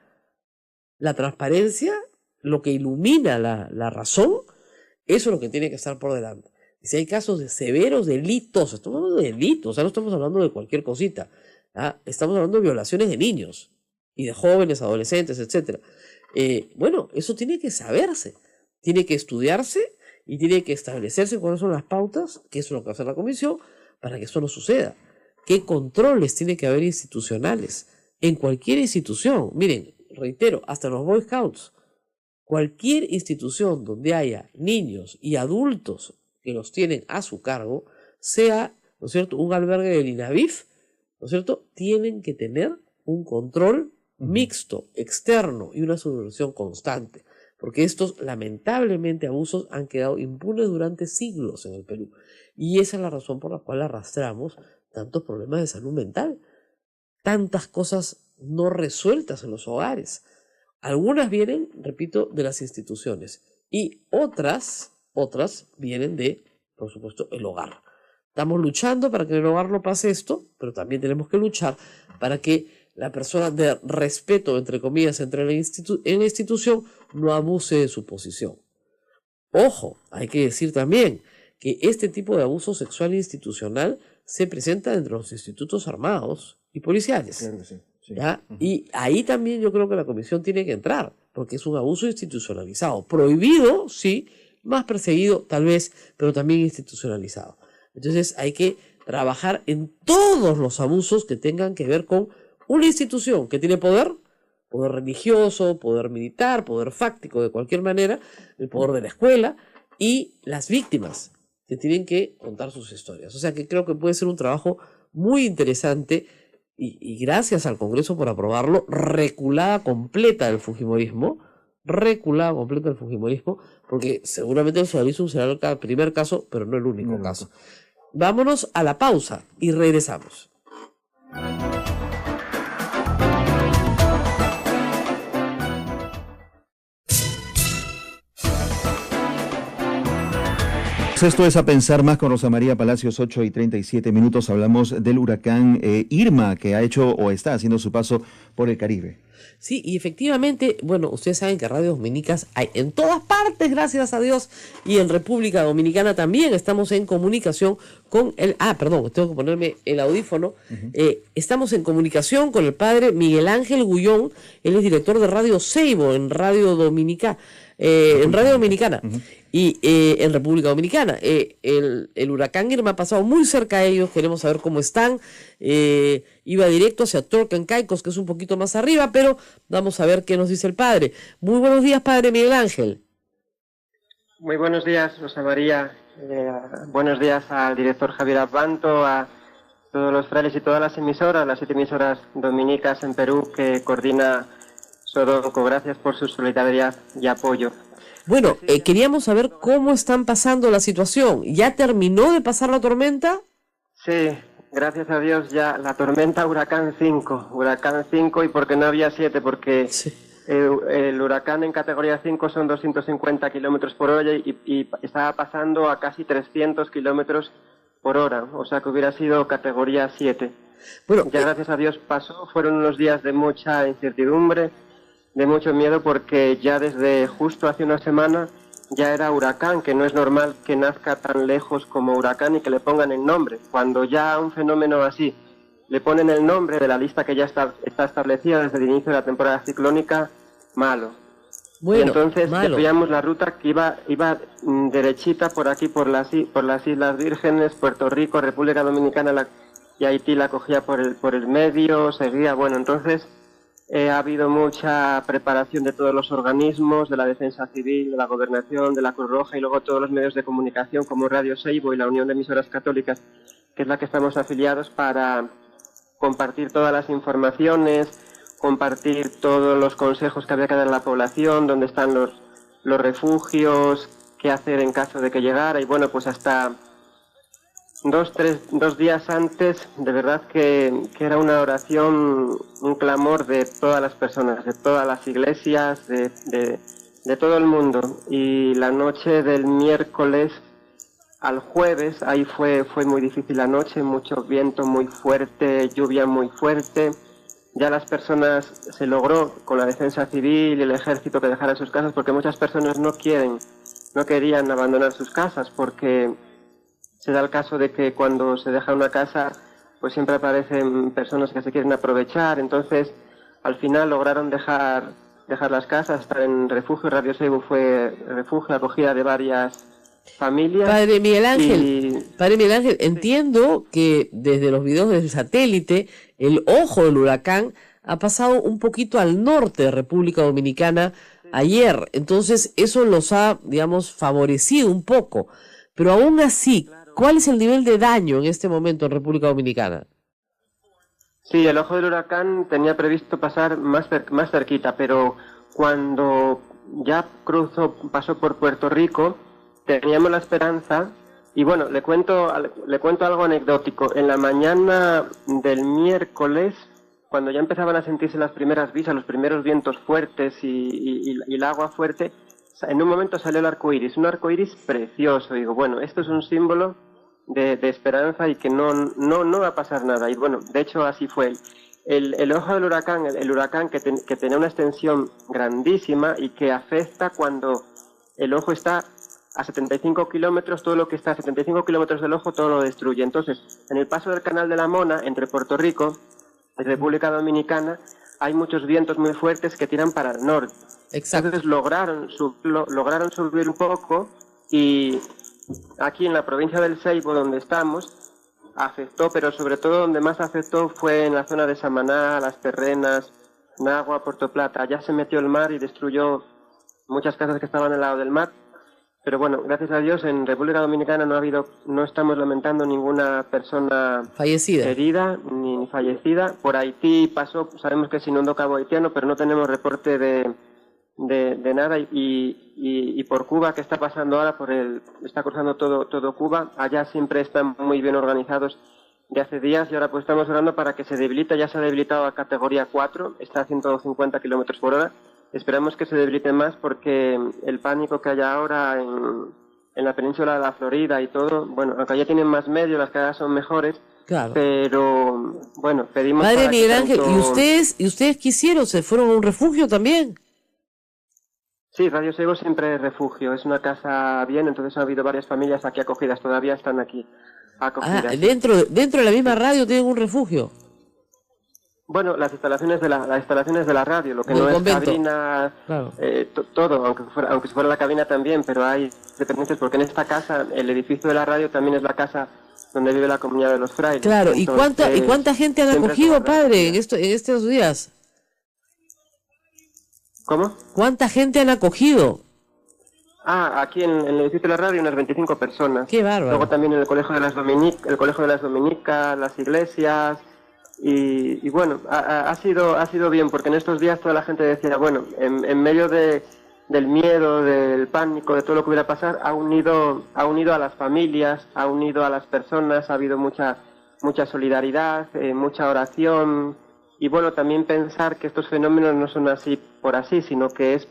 Speaker 2: la transparencia, lo que ilumina la razón, eso es lo que tiene que estar por delante. Y si hay casos de severos delitos, estamos hablando de delitos, o sea, no estamos hablando de cualquier cosita, estamos hablando de violaciones de niños y de jóvenes, adolescentes, etc. Bueno, eso tiene que saberse, tiene que estudiarse y tiene que establecerse cuáles son las pautas, que es lo que va a hacer la comisión, para que eso no suceda. ¿Qué controles tiene que haber institucionales? En cualquier institución, miren, reitero, hasta los Boy Scouts, cualquier institución donde haya niños y adultos que los tienen a su cargo, sea, ¿no es cierto?, un albergue del INAVIF, ¿no es cierto?, tienen que tener un control mixto, externo y una supervisión constante, porque estos lamentablemente abusos han quedado impunes durante siglos en el Perú, y esa es la razón por la cual arrastramos tantos problemas de salud mental, tantas cosas no resueltas en los hogares. Algunas vienen, repito, de las instituciones y otras vienen de, por supuesto, el hogar. Estamos luchando para que en el hogar no pase esto, pero también tenemos que luchar para que la persona de respeto, entre comillas, entre en la institución no abuse de su posición. Ojo, hay que decir también que este tipo de abuso sexual institucional se presenta entre los institutos armados y policiales.
Speaker 3: Claro que sí. Sí.
Speaker 2: ¿Ya? Y ahí también yo creo que la comisión tiene que entrar, porque es un abuso institucionalizado. Prohibido, sí, más perseguido tal vez, pero también institucionalizado. Entonces hay que trabajar en todos los abusos que tengan que ver con una institución que tiene poder religioso, poder militar, poder fáctico de cualquier manera, el poder de la escuela y las víctimas que tienen que contar sus historias. O sea que creo que puede ser un trabajo muy interesante y gracias al Congreso por aprobarlo, reculada completa del Fujimorismo, porque seguramente el socialismo será el primer caso, pero no el único caso. Vámonos a la pausa y regresamos.
Speaker 3: Esto es A Pensar Más con Rosa María Palacios, 8:37. Hablamos del huracán Irma, que ha hecho o está haciendo su paso por el Caribe.
Speaker 2: Sí, y efectivamente, bueno, ustedes saben que Radio Dominicas hay en todas partes, gracias a Dios, y en República Dominicana también estamos en comunicación con el... tengo que ponerme el audífono. Estamos en comunicación con el padre Miguel Ángel Gullón, él es director de Radio Seibo en Radio Dominicana. Y en República Dominicana. El huracán Irma ha pasado muy cerca a ellos, queremos saber cómo están. Iba directo hacia Turks and Caicos, que es un poquito más arriba, pero vamos a ver qué nos dice el padre. Muy buenos días, padre Miguel Ángel.
Speaker 6: Muy buenos días, Rosa María. Buenos días al director Javier Abanto, a todos los frailes y todas las emisoras, las 7 emisoras dominicas en Perú que coordina Sodonco. Gracias por su solidaridad y apoyo.
Speaker 2: Bueno, queríamos saber cómo están pasando la situación. ¿Ya terminó de pasar la tormenta?
Speaker 6: Sí, gracias a Dios ya la tormenta Huracán 5 y porque no había 7, porque sí. El huracán en categoría 5 son 250 kilómetros por hora y estaba pasando a casi 300 kilómetros por hora, o sea que hubiera sido categoría 7. Bueno, ya gracias a Dios pasó, fueron unos días de mucha incertidumbre, de mucho miedo, porque ya desde justo hace una semana ya era huracán, que no es normal que nazca tan lejos como huracán y que le pongan el nombre. Cuando ya a un fenómeno así le ponen el nombre de la lista que ya está establecida desde el inicio de la temporada ciclónica, malo. Bueno, y entonces veíamos la ruta que iba derechita por aquí, por las Islas Vírgenes, Puerto Rico, República Dominicana y Haití la cogía por el medio, seguía, bueno, entonces... ha habido mucha preparación de todos los organismos, de la Defensa Civil, de la Gobernación, de la Cruz Roja y luego todos los medios de comunicación como Radio Seibo y la Unión de Emisoras Católicas, que es la que estamos afiliados, para compartir todas las informaciones, compartir todos los consejos que había que dar a la población, dónde están los refugios, qué hacer en caso de que llegara. Y bueno, pues hasta 2 días antes, de verdad que era una oración, un clamor de todas las personas, de todas las iglesias, de de todo el mundo. Y la noche del miércoles al jueves, ahí fue muy difícil la noche, mucho viento muy fuerte, lluvia muy fuerte. Ya las personas, se logró con la defensa civil y el ejército que dejaran sus casas, porque muchas personas no querían abandonar sus casas, porque se da el caso de que cuando se deja una casa, pues siempre aparecen personas que se quieren aprovechar. Entonces, al final lograron dejar las casas, estar en refugio. Radio Seibo fue refugio, acogida de varias familias.
Speaker 2: Padre Miguel Ángel, entiendo que desde los videos del satélite, el ojo del huracán ha pasado un poquito al norte de República Dominicana ayer, entonces eso los ha, digamos, favorecido un poco, pero aún así, ¿cuál es el nivel de daño en este momento en República Dominicana?
Speaker 6: Sí, el ojo del huracán tenía previsto pasar más cerquita, pero cuando ya pasó por Puerto Rico, teníamos la esperanza. Y bueno, le cuento algo anecdótico. En la mañana del miércoles, cuando ya empezaban a sentirse las primeras brisas, los primeros vientos fuertes y el agua fuerte, en un momento salió el arco iris, un arco iris precioso. Digo, bueno, esto es un símbolo de esperanza y que no va a pasar nada. Y bueno, de hecho así fue. El ojo del huracán, el huracán que tenía una extensión grandísima y que afecta cuando el ojo está a 75 kilómetros, todo lo que está a 75 kilómetros del ojo, todo lo destruye. Entonces, en el paso del Canal de la Mona, entre Puerto Rico y República Dominicana, hay muchos vientos muy fuertes que tiran para el norte.
Speaker 2: Exacto.
Speaker 6: Entonces lograron subir un poco, y aquí en la provincia del Seibo, donde estamos, afectó, pero sobre todo donde más afectó fue en la zona de Samaná, Las Terrenas, Nagua, Puerto Plata. Allá se metió el mar y destruyó muchas casas que estaban al lado del mar. Pero bueno, gracias a Dios en República Dominicana no estamos lamentando ninguna persona
Speaker 2: fallecida,
Speaker 6: herida ni fallecida. Por Haití pasó, sabemos que se inundó Cabo Haitiano, pero no tenemos reporte de nada. Y por Cuba, que está pasando ahora, está cruzando todo Cuba. Allá siempre están muy bien organizados de hace días, y ahora pues estamos orando para que se debilite. Ya se ha debilitado a categoría 4, está a 150 kilómetros por hora. Esperamos que se debilite más, porque el pánico que hay ahora en la península de la Florida y todo, bueno, aunque ya tienen más medios, las cargas son mejores,
Speaker 2: claro,
Speaker 6: pero bueno, pedimos...
Speaker 2: Padre Miguel Ángel, ¿y ustedes qué hicieron? ¿Se fueron a un refugio también?
Speaker 6: Sí, Radio Seibo siempre es refugio, es una casa bien, entonces ha habido varias familias aquí acogidas, todavía están aquí acogidas.
Speaker 2: Ah, dentro de la misma radio tienen un refugio.
Speaker 6: Bueno, las instalaciones de la radio, lo que no es cabina, claro, todo, aunque fuera la cabina también, pero hay dependencias, porque en esta casa, el edificio de la radio también es la casa donde vive la comunidad de los frailes.
Speaker 2: Claro, entonces, ¿y cuánta gente han acogido, padre, en estos días?
Speaker 6: ¿Cómo?
Speaker 2: ¿Cuánta gente han acogido?
Speaker 6: Aquí en el edificio de la radio unas 25 personas.
Speaker 2: Qué bárbaro.
Speaker 6: Luego también en el colegio de las Dominicas, las iglesias. Y bueno, ha sido bien, porque en estos días toda la gente decía, bueno, en medio del miedo, del pánico, de todo lo que hubiera pasar, ha unido a las familias, ha unido a las personas, ha habido mucha solidaridad, mucha oración. Y bueno, también pensar que estos fenómenos no son así por así, sino que es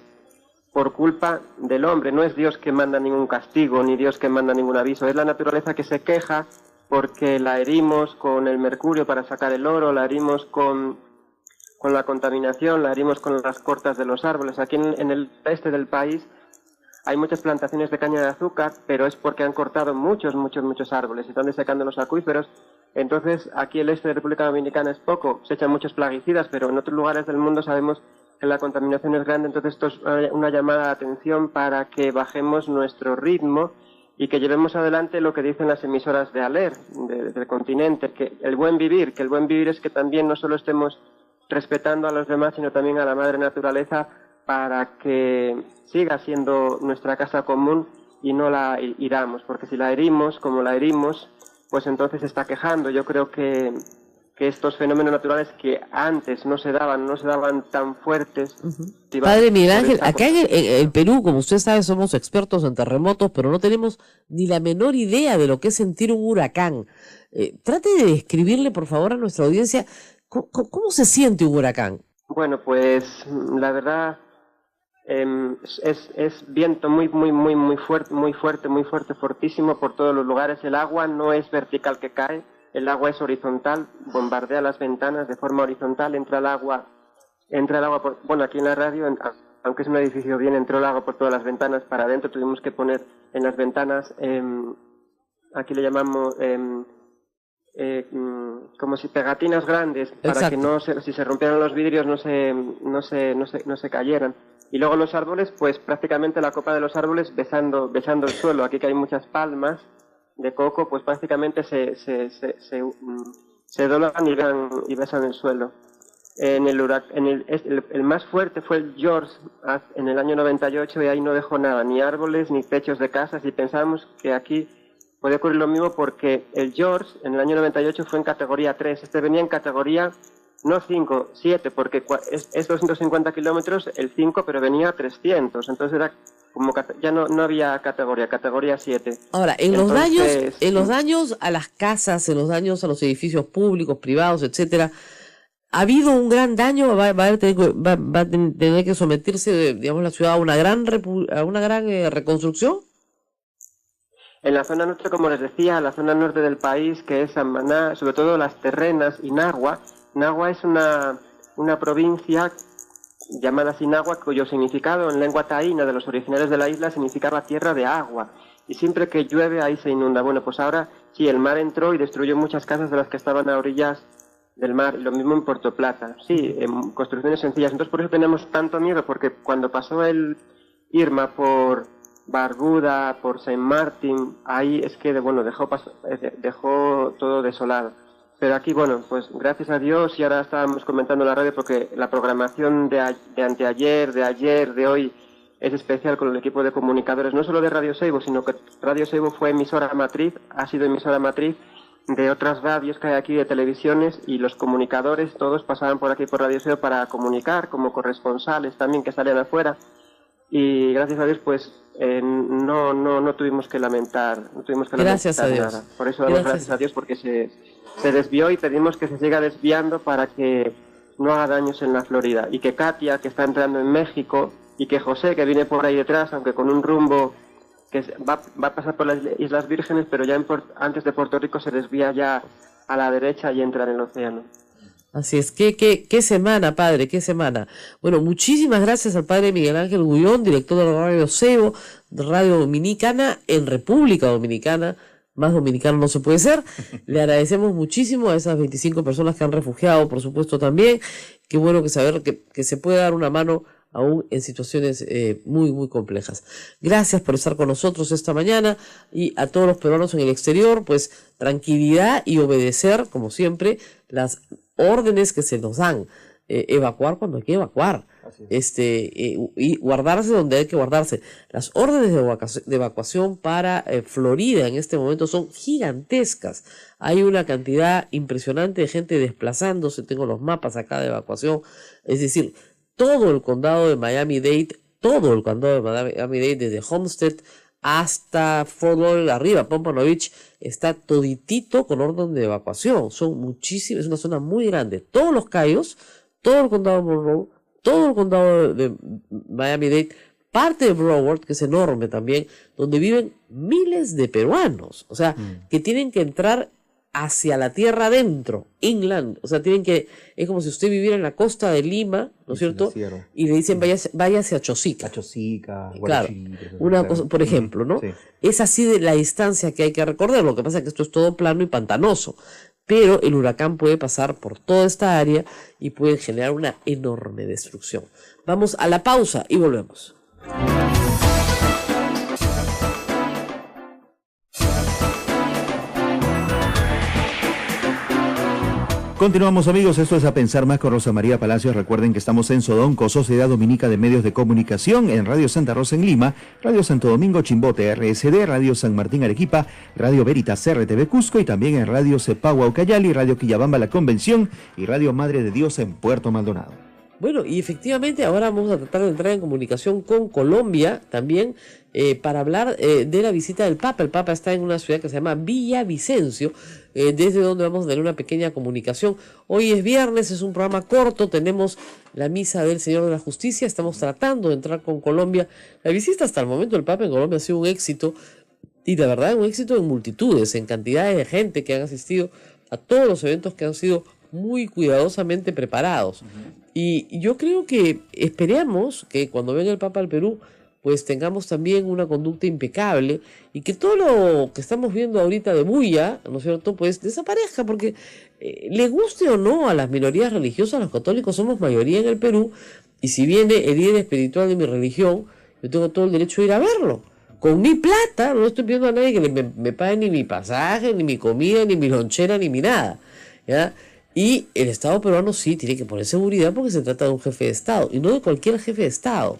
Speaker 6: por culpa del hombre. No es Dios que manda ningún castigo, ni Dios que manda ningún aviso, es la naturaleza que se queja porque la herimos con el mercurio para sacar el oro, la herimos con la contaminación, la herimos con las cortas de los árboles. Aquí en el este del país hay muchas plantaciones de caña de azúcar, pero es porque han cortado muchos árboles y están desecando los acuíferos. Entonces, aquí el este de República Dominicana es poco, se echan muchos plaguicidas, pero en otros lugares del mundo sabemos que la contaminación es grande. Entonces, esto es una llamada de atención para que bajemos nuestro ritmo y que llevemos adelante lo que dicen las emisoras de ALER, del continente, que el buen vivir es que también no solo estemos respetando a los demás, sino también a la madre naturaleza, para que siga siendo nuestra casa común y no la hiramos, porque si la herimos, como la herimos, pues entonces se está quejando. Yo creo que estos fenómenos naturales que antes no se daban tan fuertes.
Speaker 2: Padre Miguel Ángel, acá en Perú, como usted sabe, somos expertos en terremotos, pero no tenemos ni la menor idea de lo que es sentir un huracán. Trate de describirle, por favor, a nuestra audiencia, ¿cómo se siente un huracán?
Speaker 6: Bueno, pues la verdad es viento muy fuerte, fortísimo por todos los lugares. El agua no es vertical que cae, el agua es horizontal, bombardea las ventanas de forma horizontal, entra el agua por, bueno, aquí en la radio, aunque es un edificio bien, entró el agua por todas las ventanas para adentro. Tuvimos que poner en las ventanas, aquí le llamamos como si pegatinas grandes, para
Speaker 2: Exacto.
Speaker 6: que si se rompieran los vidrios no se cayeran. Y luego los árboles, pues prácticamente la copa de los árboles besando el suelo. Aquí que hay muchas palmas de coco, pues prácticamente se doblan y besan el suelo. El más fuerte fue el George en el año 98, y ahí no dejó nada, ni árboles ni techos de casas, y pensábamos que aquí puede ocurrir lo mismo, porque el George en el año 98 fue en categoría 3, este venía en categoría no 5, 7, porque es 250 kilómetros el 5, pero venía a 300, entonces era como ya no había categoría 7.
Speaker 2: Ahora, en los daños a las casas, en los daños a los edificios públicos, privados, etcétera, ¿ha habido un gran daño? ¿Va a tener que someterse, digamos, la ciudad a una gran reconstrucción?
Speaker 6: En la zona norte, como les decía, la zona norte del país, que es Samaná, sobre todo las Terrenas y Nagua. Nagua es una provincia llamada así Nagua, cuyo significado en lengua taína de los originarios de la isla significaba tierra de agua. Y siempre que llueve ahí se inunda. Bueno, pues ahora sí, el mar entró y destruyó muchas casas de las que estaban a orillas del mar. Lo mismo en Puerto Plata. Sí, en construcciones sencillas. Entonces por eso tenemos tanto miedo, porque cuando pasó el Irma por Barbuda, por Saint Martin, ahí es que dejó todo desolado. Pero aquí, bueno, pues gracias a Dios, y ahora estábamos comentando en la radio, porque la programación de anteayer, de ayer, de hoy, es especial con el equipo de comunicadores, no solo de Radio Seibo, sino que Radio Seibo fue emisora matriz, ha sido emisora matriz de otras radios que hay aquí, de televisiones, y los comunicadores todos pasaban por aquí por Radio Seibo para comunicar, como corresponsales también que salían afuera. Y gracias a Dios, pues no tuvimos que lamentar,
Speaker 2: Gracias a Dios.
Speaker 6: nada. Por eso damos gracias a Dios, porque se desvió, y pedimos que se siga desviando para que no haga daños en la Florida. Y que Katia, que está entrando en México, y que José, que viene por ahí detrás, aunque con un rumbo que va a pasar por las Islas Vírgenes, pero ya antes de Puerto Rico se desvía ya a la derecha y entra en el océano.
Speaker 2: Así es, qué semana, padre, qué semana. Bueno, muchísimas gracias al padre Miguel Ángel Gullón, director de la Radio Seibo, de Radio Dominicana en República Dominicana. Más dominicano no se puede ser. Le agradecemos muchísimo a esas 25 personas que han refugiado, por supuesto, también. Qué bueno que saber que se puede dar una mano aún en situaciones muy, muy complejas. Gracias por estar con nosotros esta mañana, y a todos los peruanos en el exterior, pues tranquilidad y obedecer, como siempre, las órdenes que se nos dan. Evacuar cuando hay que evacuar, y guardarse donde hay que guardarse. Las órdenes de evacuación para Florida en este momento son gigantescas. Hay una cantidad impresionante de gente desplazándose. Tengo los mapas acá de evacuación. Es decir, todo el condado de Miami-Dade, desde Homestead hasta Fort Lauderdale arriba, Pompano Beach, está toditito con orden de evacuación. Son muchísimas, es una zona muy grande. Todos los Cayos, todo el condado de Monroe, todo el condado de Miami-Dade, parte de Broward, que es enorme también, donde viven miles de peruanos, o sea, que tienen que entrar hacia la tierra adentro, inland, o sea, es como si usted viviera en la costa de Lima, ¿no es cierto? Y le dicen, váyase a Chosica.
Speaker 3: A Chosica,
Speaker 2: claro, una cosa, por ejemplo, ¿no? Sí. Es así de la distancia que hay que recorrer. Lo que pasa es que esto es todo plano y pantanoso, pero el huracán puede pasar por toda esta área y puede generar una enorme destrucción. Vamos a la pausa y volvemos.
Speaker 3: Continuamos, amigos, esto es A Pensar Más con Rosa María Palacios. Recuerden que estamos en Sodonco, Sociedad Dominica de Medios de Comunicación, en Radio Santa Rosa en Lima, Radio Santo Domingo Chimbote RSD, Radio San Martín Arequipa, Radio Veritas RTV Cusco, y también en Radio Cepagua Ucayali, Radio Quillabamba La Convención y Radio Madre de Dios en Puerto Maldonado.
Speaker 2: Bueno, y efectivamente ahora vamos a tratar de entrar en comunicación con Colombia también para hablar de la visita del Papa. El Papa está en una ciudad que se llama Villavicencio, desde donde vamos a tener una pequeña comunicación. Hoy es viernes, es un programa corto, tenemos la misa del Señor de la Justicia, estamos tratando de entrar con Colombia. La visita hasta el momento del Papa en Colombia ha sido un éxito, y de verdad un éxito en multitudes, en cantidades de gente que han asistido a todos los eventos que han sido muy cuidadosamente preparados. Y yo creo que esperemos que cuando venga el Papa al Perú, pues tengamos también una conducta impecable y que todo lo que estamos viendo ahorita de bulla, ¿no es cierto?, pues desaparezca, porque le guste o no a las minorías religiosas, los católicos somos mayoría en el Perú, y si viene el líder espiritual de mi religión, yo tengo todo el derecho de ir a verlo. Con mi plata, no estoy pidiendo a nadie que me pague ni mi pasaje, ni mi comida, ni mi lonchera, ni mi nada, ¿ya? Y el Estado peruano sí tiene que poner seguridad porque se trata de un jefe de Estado, y no de cualquier jefe de Estado.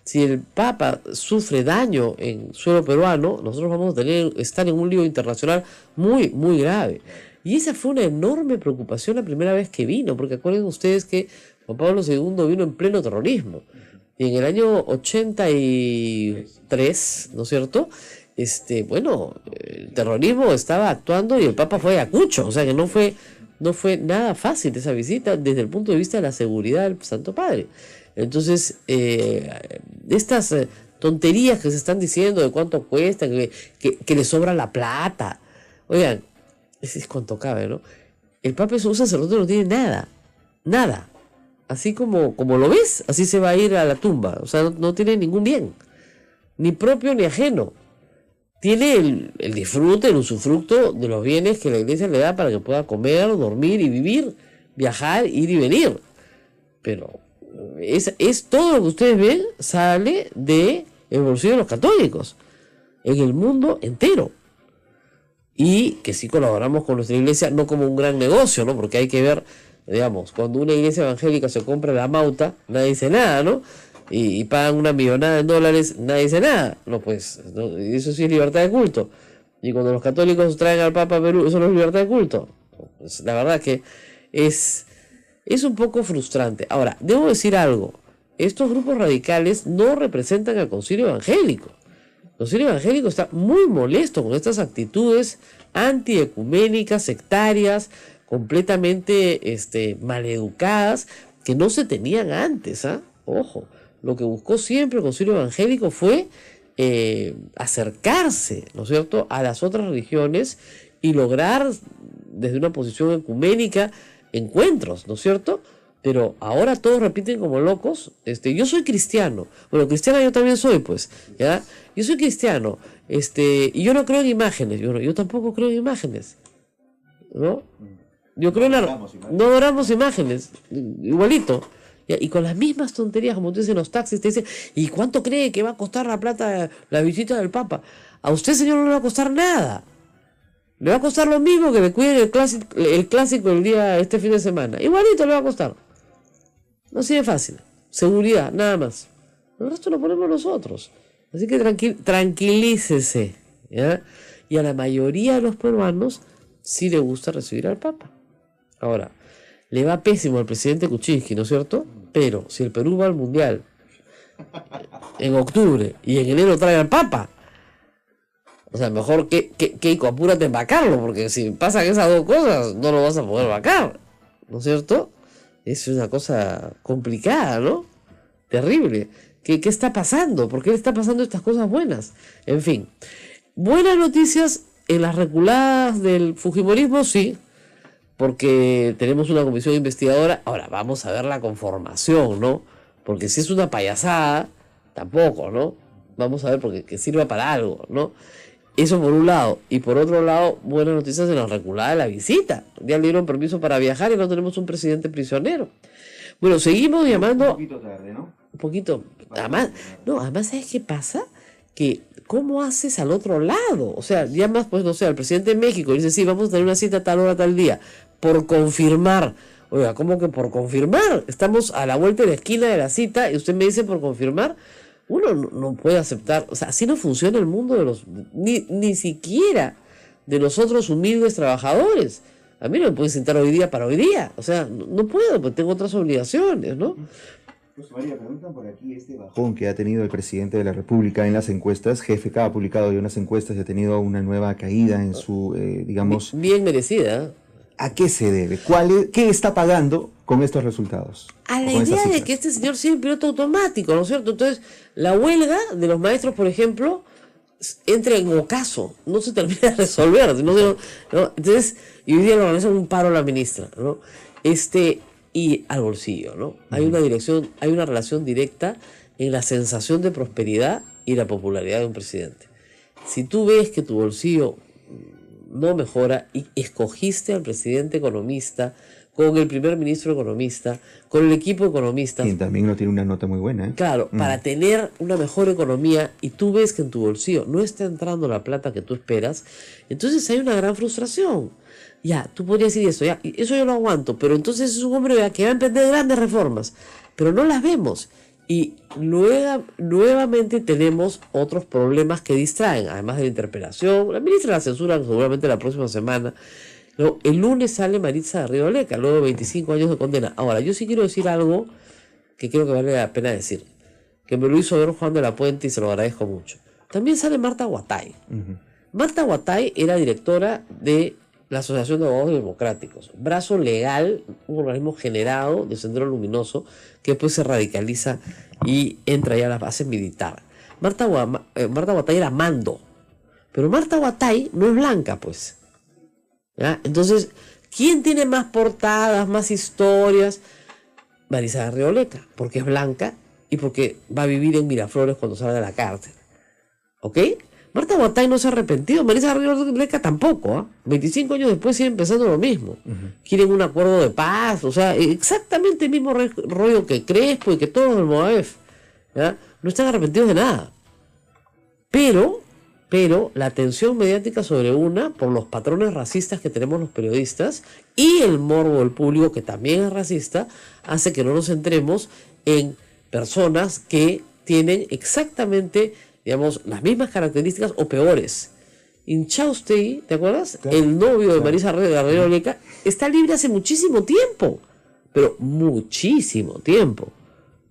Speaker 2: Si el Papa sufre daño en suelo peruano, nosotros vamos a estar en un lío internacional muy, muy grave. Y esa fue una enorme preocupación la primera vez que vino, porque acuerden ustedes que Juan Pablo II vino en pleno terrorismo. Y en el año 83, ¿no es cierto?, bueno, el terrorismo estaba actuando y el Papa fue a Ayacucho, o sea que no fue nada fácil esa visita desde el punto de vista de la seguridad del Santo Padre. Entonces, estas tonterías que se están diciendo de cuánto cuesta, que le sobra la plata, oigan, es cuánto cabe, ¿no? El Papa es un sacerdote, no tiene nada. Así como lo ves, así se va a ir a la tumba. O sea, no tiene ningún bien, ni propio ni ajeno. Tiene el disfrute, el usufructo de los bienes que la iglesia le da para que pueda comer, dormir y vivir, viajar, ir y venir. Pero es todo lo que ustedes ven sale del bolsillo de los católicos en el mundo entero. Y que sí colaboramos con nuestra iglesia, no como un gran negocio, ¿no? Porque hay que ver, digamos, cuando una iglesia evangélica se compra la Mauta, nadie dice nada, ¿no? Y pagan una millonada en dólares, nadie dice nada. No, pues, no, eso sí es libertad de culto. Y cuando los católicos traen al Papa a Perú, eso no es libertad de culto. Pues, la verdad que es un poco frustrante. Ahora, debo decir algo. Estos grupos radicales no representan al Concilio Evangélico. El Concilio Evangélico está muy molesto con estas actitudes antiecuménicas, sectarias, completamente maleducadas, que no se tenían antes, ¿ah? Ojo, lo que buscó siempre el Concilio Evangélico fue acercarse, ¿no es cierto?, a las otras religiones y lograr desde una posición ecuménica encuentros, ¿no es cierto? Pero ahora todos repiten como locos. Yo soy cristiano. Bueno, cristiana yo también soy, pues, ¿ya? Yo soy cristiano, y yo no creo en imágenes. Yo tampoco creo en imágenes, ¿no? Yo creo no adoramos imágenes, igualito. ¿Ya? Y con las mismas tonterías, como te dicen los taxis, te dicen, ¿y cuánto cree que va a costar la plata la visita del Papa? A usted, señor, no le va a costar nada. Le va a costar lo mismo que me cuiden el clásico este fin de semana. Igualito le va a costar. No así de fácil. Seguridad, nada más. El resto lo ponemos nosotros. Así que tranquilícese, ¿ya? Y a la mayoría de los peruanos sí le gusta recibir al Papa. Ahora, le va pésimo al presidente Kuczynski, ¿no es cierto? Pero si el Perú va al Mundial en octubre y en enero trae al Papa, o sea, mejor Keiko, apúrate en vacarlo, porque si pasan esas dos cosas, no lo vas a poder vacar, ¿no es cierto? Es una cosa complicada, ¿no? Terrible. ¿Qué está pasando? ¿Por qué le está pasando estas cosas buenas? En fin, buenas noticias en las reculadas del fujimorismo, sí, porque tenemos una comisión investigadora. Ahora, vamos a ver la conformación, ¿no? Porque si es una payasada, tampoco, ¿no? Vamos a ver porque que sirva para algo, ¿no? Eso por un lado. Y por otro lado, buenas noticias en la reculada de la visita. Ya le dieron permiso para viajar y no tenemos un presidente prisionero. Bueno, seguimos llamando... Un poquito tarde, ¿no? Un poquito. Además, ¿sabes qué pasa? Que, ¿cómo haces al otro lado? O sea, llamas, pues, no sé, al presidente de México y dice, sí, vamos a tener una cita a tal hora, tal día. Por confirmar. Oiga, ¿cómo que por confirmar? Estamos a la vuelta de la esquina de la cita y usted me dice por confirmar. Uno no puede aceptar, o sea, así no funciona el mundo de ni siquiera de los otros humildes trabajadores. A mí no me pueden sentar hoy día para hoy día. O sea, no puedo, porque tengo otras obligaciones, ¿no?
Speaker 3: María, preguntan por aquí este bajón que ha tenido el presidente de la República en las encuestas. GFK ha publicado hoy unas encuestas y ha tenido una nueva caída en su, digamos...
Speaker 2: Bien merecida.
Speaker 3: ¿A qué se debe? ¿Qué está pagando con estos resultados?
Speaker 2: A la idea de que este señor sea un piloto automático, ¿no es cierto? Entonces, la huelga de los maestros, por ejemplo, entra en ocaso, no se termina de resolver. ¿No? Entonces, y hoy día lo organiza un paro la ministra, ¿no? Y al bolsillo, ¿no? Hay una relación directa en la sensación de prosperidad y la popularidad de un presidente. Si tú ves que tu bolsillo no mejora y escogiste al presidente economista, con el primer ministro economista, con el equipo de economistas.
Speaker 3: Y también no tiene una nota muy buena, ¿eh?
Speaker 2: Claro, para tener una mejor economía y tú ves que en tu bolsillo no está entrando la plata que tú esperas, entonces hay una gran frustración. Ya, tú podrías decir eso, ya, eso yo lo aguanto, pero entonces es un hombre que va a emprender grandes reformas, pero no las vemos. Y nuevamente tenemos otros problemas que distraen, además de la interpelación. La ministra la censura seguramente la próxima semana. No, el lunes sale Maritza Garrido Leca, luego de 25 años de condena. Ahora, yo sí quiero decir algo que creo que vale la pena decir, que me lo hizo ver Juan de la Puente y se lo agradezco mucho. También sale Marta Huatay. Marta Huatay era directora de la Asociación de Abogados Democráticos, brazo legal, un organismo generado de Sendero Luminoso, que después se radicaliza y entra ya a la base militar. Marta Huatay era mando, pero Marta Huatay no es blanca, pues. ¿Ya? Entonces, ¿quién tiene más portadas, más historias? Maritza Garrido Leca, porque es blanca y porque va a vivir en Miraflores cuando salga de la cárcel. ¿Ok? Marta Huatay no se ha arrepentido, Maritza Garrido Leca tampoco, ¿eh? 25 años después siguen pensando lo mismo. Quieren un acuerdo de paz, o sea, exactamente el mismo rollo que Crespo y que todos del Movadef. ¿Ya? No están arrepentidos de nada. Pero la atención mediática sobre por los patrones racistas que tenemos los periodistas y el morbo del público, que también es racista, hace que no nos centremos en personas que tienen exactamente, digamos, las mismas características o peores. Inchaustegui, ¿te acuerdas? Claro, el novio de Maritza Garrido Leca está libre hace muchísimo tiempo, pero muchísimo tiempo,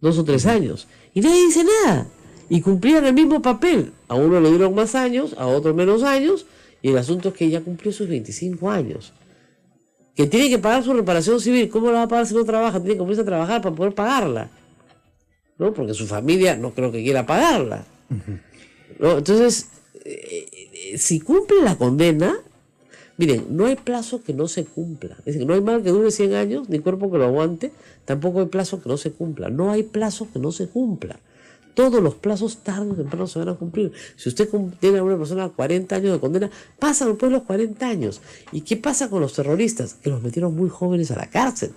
Speaker 2: 2 o 3 años, y nadie dice nada, y cumplían el mismo papel. A uno le dieron más años, a otro menos años, y el asunto es que ya cumplió sus 25 años. Que tiene que pagar su reparación civil. ¿Cómo la va a pagar si no trabaja? Tiene que ponerse a trabajar para poder pagarla, ¿no? Porque su familia no creo que quiera pagarla. ¿No? Entonces, si cumple la condena, miren, no hay plazo que no se cumpla. Es decir, no hay mal que dure 100 años, ni cuerpo que lo aguante, tampoco hay plazo que no se cumpla. No hay plazo que no se cumpla. Todos los plazos tarde o temprano se van a cumplir. Si usted tiene a una persona 40 años de condena, pasan después los 40 años. ¿Y qué pasa con los terroristas? Que los metieron muy jóvenes a la cárcel.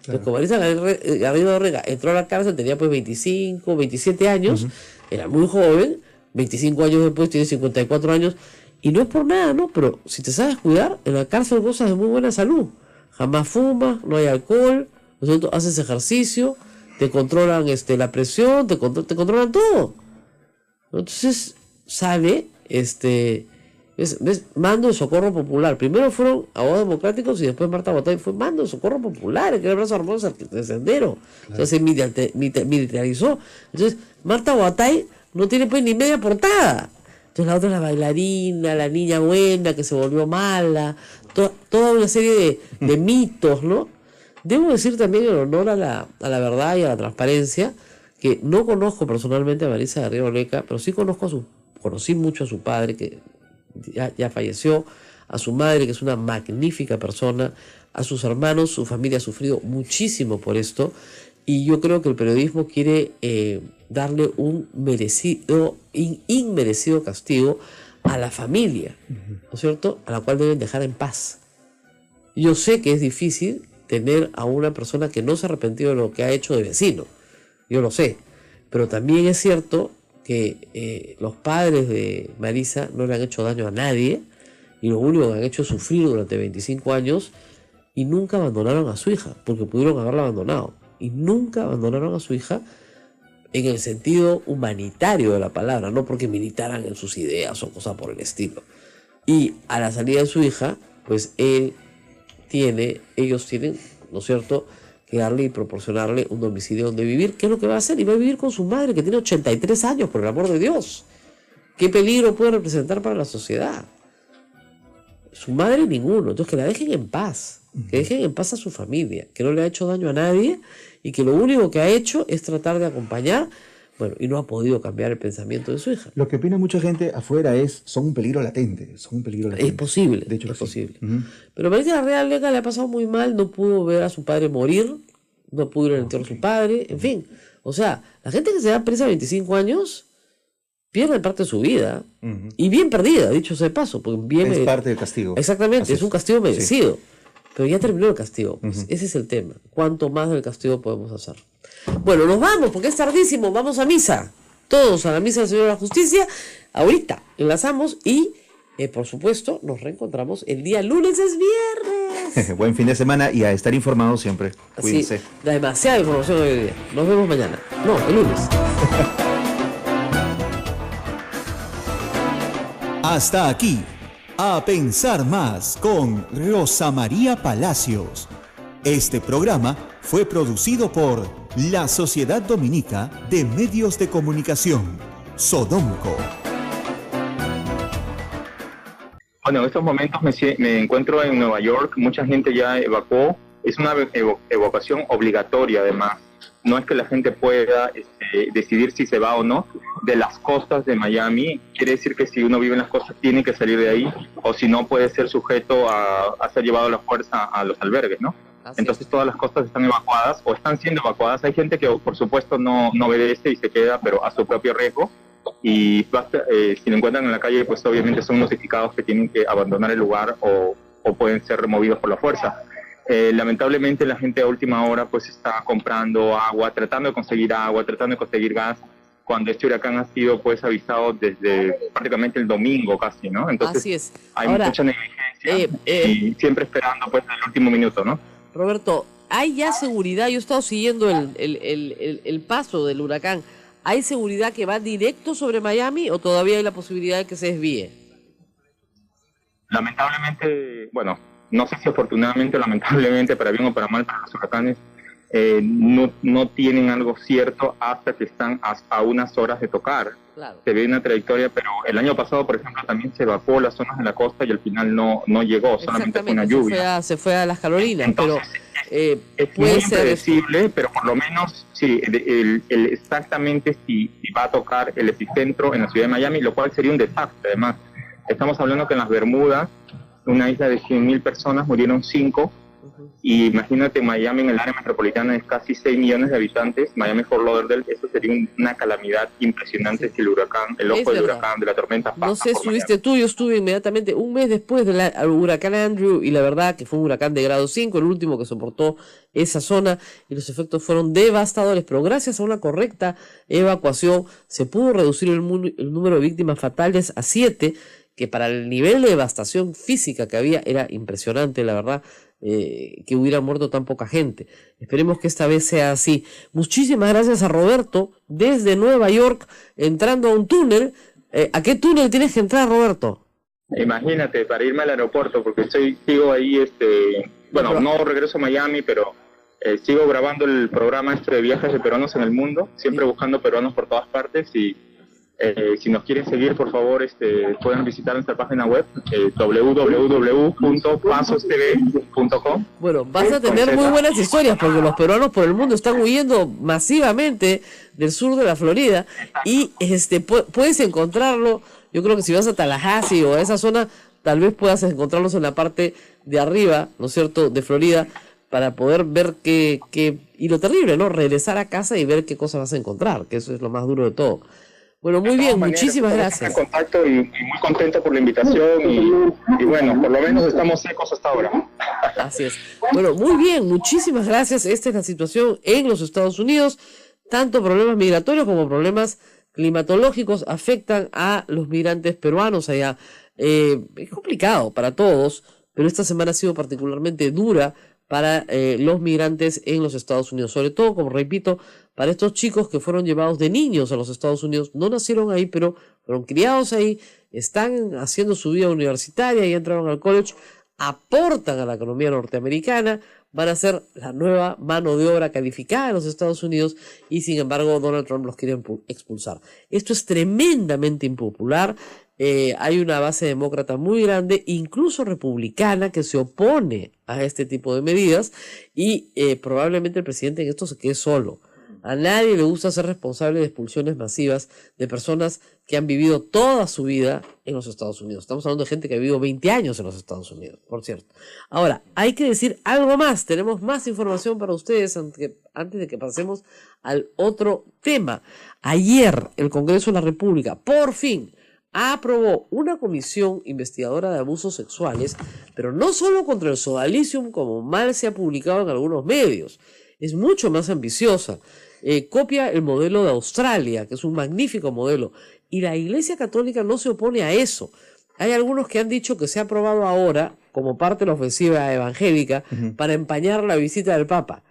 Speaker 2: Claro. Como Maritza Garrido Leca entró a la cárcel, tenía pues 25, 27 años, era muy joven, 25 años después tiene 54 años, y no es por nada, ¿no? Pero si te sabes cuidar, en la cárcel gozas de muy buena salud. Jamás fumas, no hay alcohol, ¿no? Haces ejercicio, te controlan la presión, te controlan todo. Entonces sale mando de socorro popular. Primero fueron abogados democráticos y después Marta Huatay fue mando de socorro popular, que era el brazo armado de Sendero. Claro. O sea, se militarizó. Entonces Marta Huatay no tiene pues ni media portada. Entonces la otra es la bailarina, la niña buena que se volvió mala, toda una serie de mitos, ¿no? Debo decir también en honor a la verdad y a la transparencia que no conozco personalmente a Maritza Garrido Leca, pero sí conocí mucho a su padre, que ya falleció, a su madre, que es una magnífica persona, a sus hermanos. Su familia ha sufrido muchísimo por esto, y yo creo que el periodismo quiere darle un inmerecido castigo a la familia, ¿no es cierto?, a la cual deben dejar en paz. Yo sé que es difícil tener a una persona que no se ha arrepentido de lo que ha hecho de vecino, yo lo sé, pero también es cierto que los padres de Maritza no le han hecho daño a nadie, y lo único que han hecho es sufrir durante 25 años, y nunca abandonaron a su hija, porque pudieron haberla abandonado, y nunca abandonaron a su hija en el sentido humanitario de la palabra, no porque militaran en sus ideas o cosas por el estilo. Y a la salida de su hija, pues él ellos tienen, ¿no es cierto?, que darle y proporcionarle un domicilio donde vivir. ¿Qué es lo que va a hacer? Y va a vivir con su madre, que tiene 83 años, por el amor de Dios. ¿Qué peligro puede representar para la sociedad? Su madre ninguno. Entonces que la dejen en paz. Que dejen en paz a su familia, que no le ha hecho daño a nadie y que lo único que ha hecho es tratar de acompañar, bueno, y no ha podido cambiar el pensamiento de su hija.
Speaker 3: Lo que opina mucha gente afuera son un peligro latente,
Speaker 2: Es posible,
Speaker 3: de hecho,
Speaker 2: es posible.
Speaker 3: Uh-huh.
Speaker 2: Pero parece que a Real Lega le ha pasado muy mal, no pudo ver a su padre morir, no pudo ir al entierro de su padre, en fin. O sea, la gente que se da presa a 25 años pierde parte de su vida, y bien perdida, dicho sea de paso. Porque bien
Speaker 3: es parte del castigo.
Speaker 2: Exactamente, es un castigo merecido.
Speaker 3: Sí.
Speaker 2: Pero ya terminó el castigo. Pues ese es el tema. ¿Cuánto más del castigo podemos hacer? Bueno, nos vamos porque es tardísimo. Vamos a misa. Todos a la misa del Señor de la Justicia. Ahorita enlazamos y, por supuesto, nos reencontramos el día lunes. Es viernes.
Speaker 3: Buen fin de semana y a estar informados siempre. Cuídense.
Speaker 2: Sí, demasiada información hoy día. Nos vemos mañana. No, el lunes.
Speaker 1: Hasta aquí. A pensar más con Rosa María Palacios. Este programa fue producido por la Sociedad Dominica de Medios de Comunicación, Sodomco.
Speaker 5: Bueno, en estos momentos me encuentro en Nueva York, mucha gente ya evacuó, es una evacuación obligatoria además. No es que la gente pueda decidir si se va o no de las costas de Miami. Quiere decir que si uno vive en las costas tiene que salir de ahí, o si no puede ser sujeto a ser llevado a la fuerza a los albergues, ¿no? Entonces todas las costas están evacuadas o están siendo evacuadas. Hay gente que por supuesto no obedece y se queda, pero a su propio riesgo. Y basta, si lo encuentran en la calle, pues obviamente son notificados que tienen que abandonar el lugar o pueden ser removidos por la fuerza. Lamentablemente la gente a última hora pues está comprando agua, tratando de conseguir gas, cuando este huracán ha sido pues avisado desde prácticamente el domingo casi, ¿no? Entonces
Speaker 2: así es.
Speaker 5: Hay mucha negligencia y siempre esperando pues el último minuto, ¿no?
Speaker 2: Roberto, ¿hay ya seguridad? Yo he estado siguiendo el paso del huracán. ¿Hay seguridad que va directo sobre Miami o todavía hay la posibilidad de que se desvíe?
Speaker 5: Lamentablemente, bueno, no sé si afortunadamente o lamentablemente, para bien o para mal, para los huracanes, no tienen algo cierto hasta que están a unas horas de tocar.
Speaker 2: Claro. Se
Speaker 5: ve una trayectoria, pero el año pasado, por ejemplo, también se evacuó las zonas de la costa y al final no llegó, solamente fue una lluvia.
Speaker 2: Se fue a las Carolinas.
Speaker 5: Entonces,
Speaker 2: pero
Speaker 5: es muy impredecible, pero por lo menos sí, exactamente si va a tocar el epicentro en la ciudad de Miami, lo cual sería un desastre. Además, estamos hablando que en las Bermudas, una isla de 100.000 personas, murieron 5. Y imagínate, Miami, en el área metropolitana, es casi 6 millones de habitantes. Miami-Fort Lauderdale, eso sería una calamidad impresionante si el ojo del huracán, de la tormenta pasa.
Speaker 2: No sé, estuviste tú, yo estuve inmediatamente un mes después del huracán Andrew, y la verdad que fue un huracán de grado 5, el último que soportó esa zona, y los efectos fueron devastadores, pero gracias a una correcta evacuación se pudo reducir el número de víctimas fatales a 7, que para el nivel de devastación física que había era impresionante, la verdad. Que hubiera muerto tan poca gente. Esperemos que esta vez sea así. Muchísimas gracias a Roberto desde Nueva York, entrando a un túnel. ¿A qué túnel tienes que entrar, Roberto?
Speaker 5: Imagínate, para irme al aeropuerto, porque sigo ahí, bueno, no regreso a Miami, pero sigo grabando el programa de viajes de peruanos en el mundo, siempre buscando peruanos por todas partes, y si nos quieren seguir, por favor, pueden visitar nuestra página web, www.pasostv.com.
Speaker 2: Bueno, vas a tener muy buenas historias, porque los peruanos por el mundo están huyendo masivamente del sur de la Florida, y puedes encontrarlo. Yo creo que si vas a Tallahassee o a esa zona, tal vez puedas encontrarlos en la parte de arriba, ¿no es cierto?, de Florida, para poder ver y lo terrible, ¿no?, regresar a casa y ver qué cosas vas a encontrar, que eso es lo más duro de todo. Bueno, muy bien, muchísimas gracias.
Speaker 5: En contacto y muy contento por la invitación y bueno, por lo menos estamos secos hasta ahora.
Speaker 2: Así es. Bueno, muy bien, muchísimas gracias. Esta es la situación en los Estados Unidos. Tanto problemas migratorios como problemas climatológicos afectan a los migrantes peruanos allá. Es complicado para todos, pero esta semana ha sido particularmente dura para los migrantes en los Estados Unidos, sobre todo, como repito, para estos chicos que fueron llevados de niños a los Estados Unidos. No nacieron ahí, pero fueron criados ahí, están haciendo su vida universitaria y entraron al college. aportan a la economía norteamericana, van a ser la nueva mano de obra calificada en los Estados Unidos y sin embargo Donald Trump los quiere expulsar. Esto es tremendamente impopular. Hay una base demócrata muy grande, incluso republicana, que se opone a este tipo de medidas y probablemente el presidente en esto se quede solo. A nadie le gusta ser responsable de expulsiones masivas de personas que han vivido toda su vida en los Estados Unidos. Estamos hablando de gente que ha vivido 20 años en los Estados Unidos, por cierto. Ahora, hay que decir algo más. Tenemos más información para ustedes antes de que pasemos al otro tema. Ayer, el Congreso de la República, por fin, aprobó una comisión investigadora de abusos sexuales, pero no solo contra el sodalicium, como mal se ha publicado en algunos medios. Es mucho más ambiciosa. Copia el modelo de Australia, que es un magnífico modelo, y la Iglesia Católica no se opone a eso. Hay algunos que han dicho que se ha aprobado ahora, como parte de la ofensiva evangélica, para empañar la visita del Papa.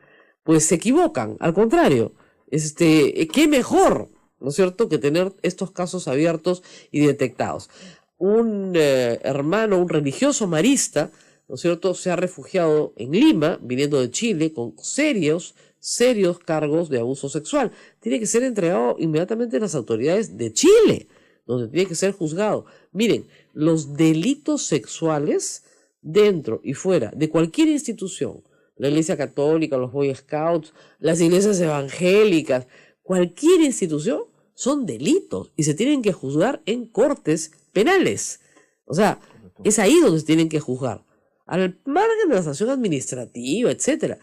Speaker 2: Pues se equivocan, al contrario. ¿Qué mejor, ¿no es cierto?, que tener estos casos abiertos y detectados? Un hermano, un religioso marista, ¿no es cierto?, se ha refugiado en Lima, viniendo de Chile, con serios cargos de abuso sexual. Tiene que ser entregado inmediatamente a las autoridades de Chile, donde tiene que ser juzgado. Miren, los delitos sexuales dentro y fuera de cualquier institución, la Iglesia Católica, los Boy Scouts, las iglesias evangélicas, cualquier institución, son delitos y se tienen que juzgar en cortes penales. O sea, es ahí donde se tienen que juzgar. Al margen de la sanción administrativa, etcétera.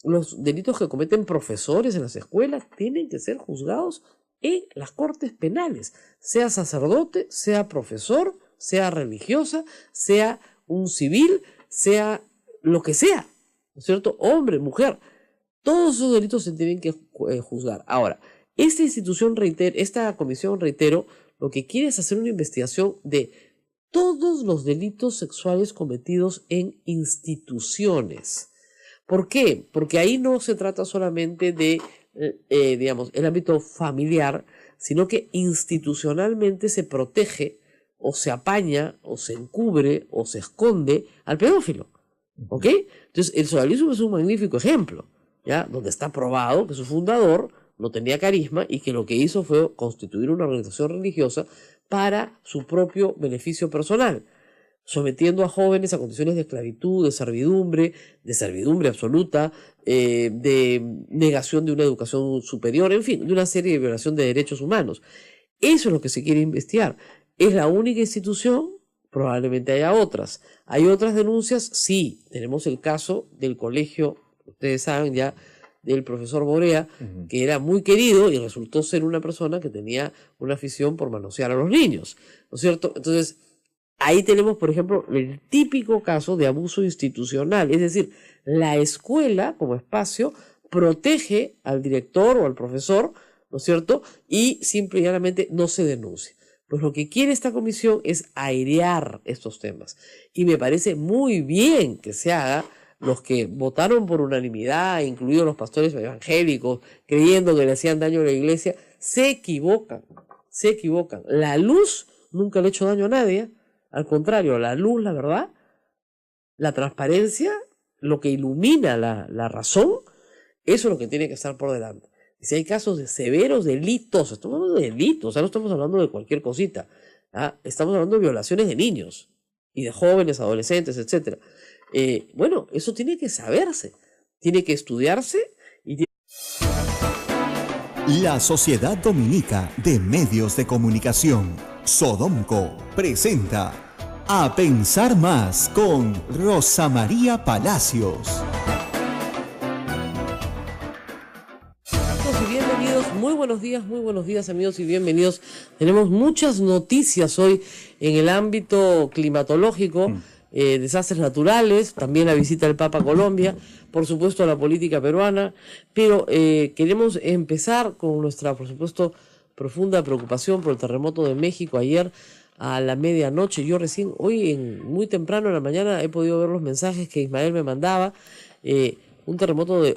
Speaker 2: Los delitos que cometen profesores en las escuelas tienen que ser juzgados en las cortes penales, sea sacerdote, sea profesor, sea religiosa, sea un civil, sea lo que sea, ¿no es cierto? Hombre, mujer, todos esos delitos se tienen que juzgar. Ahora, esta comisión, reitero, lo que quiere es hacer una investigación de todos los delitos sexuales cometidos en instituciones. ¿Por qué? Porque ahí no se trata solamente de, el ámbito familiar, sino que institucionalmente se protege o se apaña o se encubre o se esconde al pedófilo. ¿Ok? Entonces, el sodalicium es un magnífico ejemplo, ¿ya? Donde está probado que su fundador no tenía carisma y que lo que hizo fue constituir una organización religiosa para su propio beneficio personal, sometiendo a jóvenes a condiciones de esclavitud, de servidumbre absoluta, de negación de una educación superior, en fin, de una serie de violación de derechos humanos. Eso es lo que se quiere investigar. ¿Es la única institución? Probablemente haya otras. ¿Hay otras denuncias? Sí. Tenemos el caso del colegio, ustedes saben ya, del profesor Borea, que era muy querido y resultó ser una persona que tenía una afición por manosear a los niños, ¿no es cierto? Entonces, ahí tenemos, por ejemplo, el típico caso de abuso institucional, es decir, la escuela como espacio protege al director o al profesor, ¿no es cierto? Y simple y llanamente no se denuncia. Pues lo que quiere esta comisión es airear estos temas. Y me parece muy bien que se haga. Los que votaron por unanimidad, incluidos los pastores evangélicos, creyendo que le hacían daño a la iglesia, se equivocan. La luz nunca le ha hecho daño a nadie. Al contrario, la luz, la verdad, la transparencia, lo que ilumina la razón, eso es lo que tiene que estar por delante. Y si hay casos de severos delitos, estamos hablando de delitos, o sea, no estamos hablando de cualquier cosita, ¿ah? Estamos hablando de violaciones de niños y de jóvenes, adolescentes, etcétera. Bueno, eso tiene que saberse, tiene que estudiarse.
Speaker 1: La Sociedad Dominica de Medios de Comunicación, Sodomco, presenta A Pensar Más con Rosa María Palacios.
Speaker 2: Bienvenidos, muy buenos días amigos y bienvenidos. Tenemos muchas noticias hoy en el ámbito climatológico. Desastres naturales, también la visita del Papa a Colombia, por supuesto la política peruana, pero queremos empezar con nuestra, por supuesto, profunda preocupación por el terremoto de México ayer a la medianoche. Yo recién, hoy muy temprano en la mañana, he podido ver los mensajes que Ismael me mandaba, un terremoto de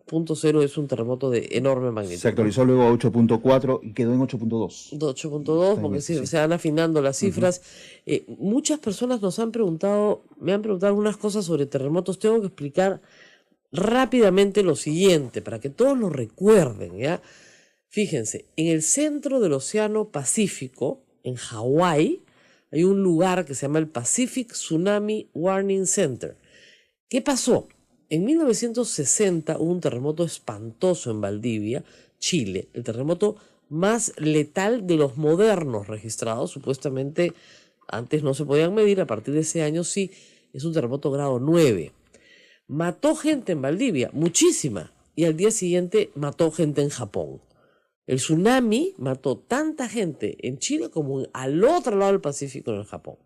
Speaker 2: 4.0 es un terremoto de enorme magnitud.
Speaker 3: Se actualizó luego a 8.4 y quedó en 8.2.
Speaker 2: 8.2, porque sí, se van afinando las cifras. Muchas personas me han preguntado algunas cosas sobre terremotos. Tengo que explicar rápidamente lo siguiente, para que todos lo recuerden, ¿ya? Fíjense, en el centro del Océano Pacífico, en Hawái, hay un lugar que se llama el Pacific Tsunami Warning Center. ¿Qué pasó? En 1960 hubo un terremoto espantoso en Valdivia, Chile, el terremoto más letal de los modernos registrados. Supuestamente antes no se podían medir, a partir de ese año sí, es un terremoto grado 9. Mató gente en Valdivia, muchísima, y al día siguiente mató gente en Japón. El tsunami mató tanta gente en Chile como al otro lado del Pacífico, en el Japón.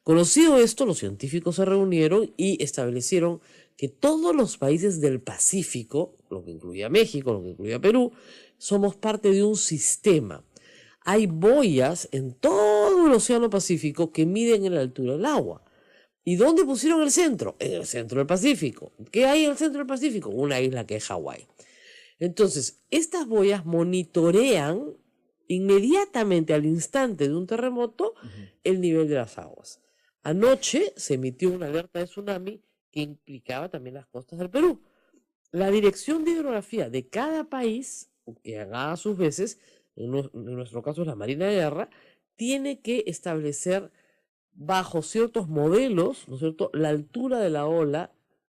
Speaker 2: Conocido esto, los científicos se reunieron y establecieron que todos los países del Pacífico, lo que incluía México, lo que incluía Perú, somos parte de un sistema. Hay boyas en todo el Océano Pacífico que miden la altura del agua. ¿Y dónde pusieron el centro? En el centro del Pacífico. ¿Qué hay en el centro del Pacífico? Una isla que es Hawái. Entonces, estas boyas monitorean inmediatamente, al instante de un terremoto, el nivel de las aguas. Anoche se emitió una alerta de tsunami que implicaba también las costas del Perú. La Dirección de Hidrografía de cada país, que haga a sus veces, en nuestro caso es la Marina de Guerra, tiene que establecer bajo ciertos modelos, ¿no es cierto?, la altura de la ola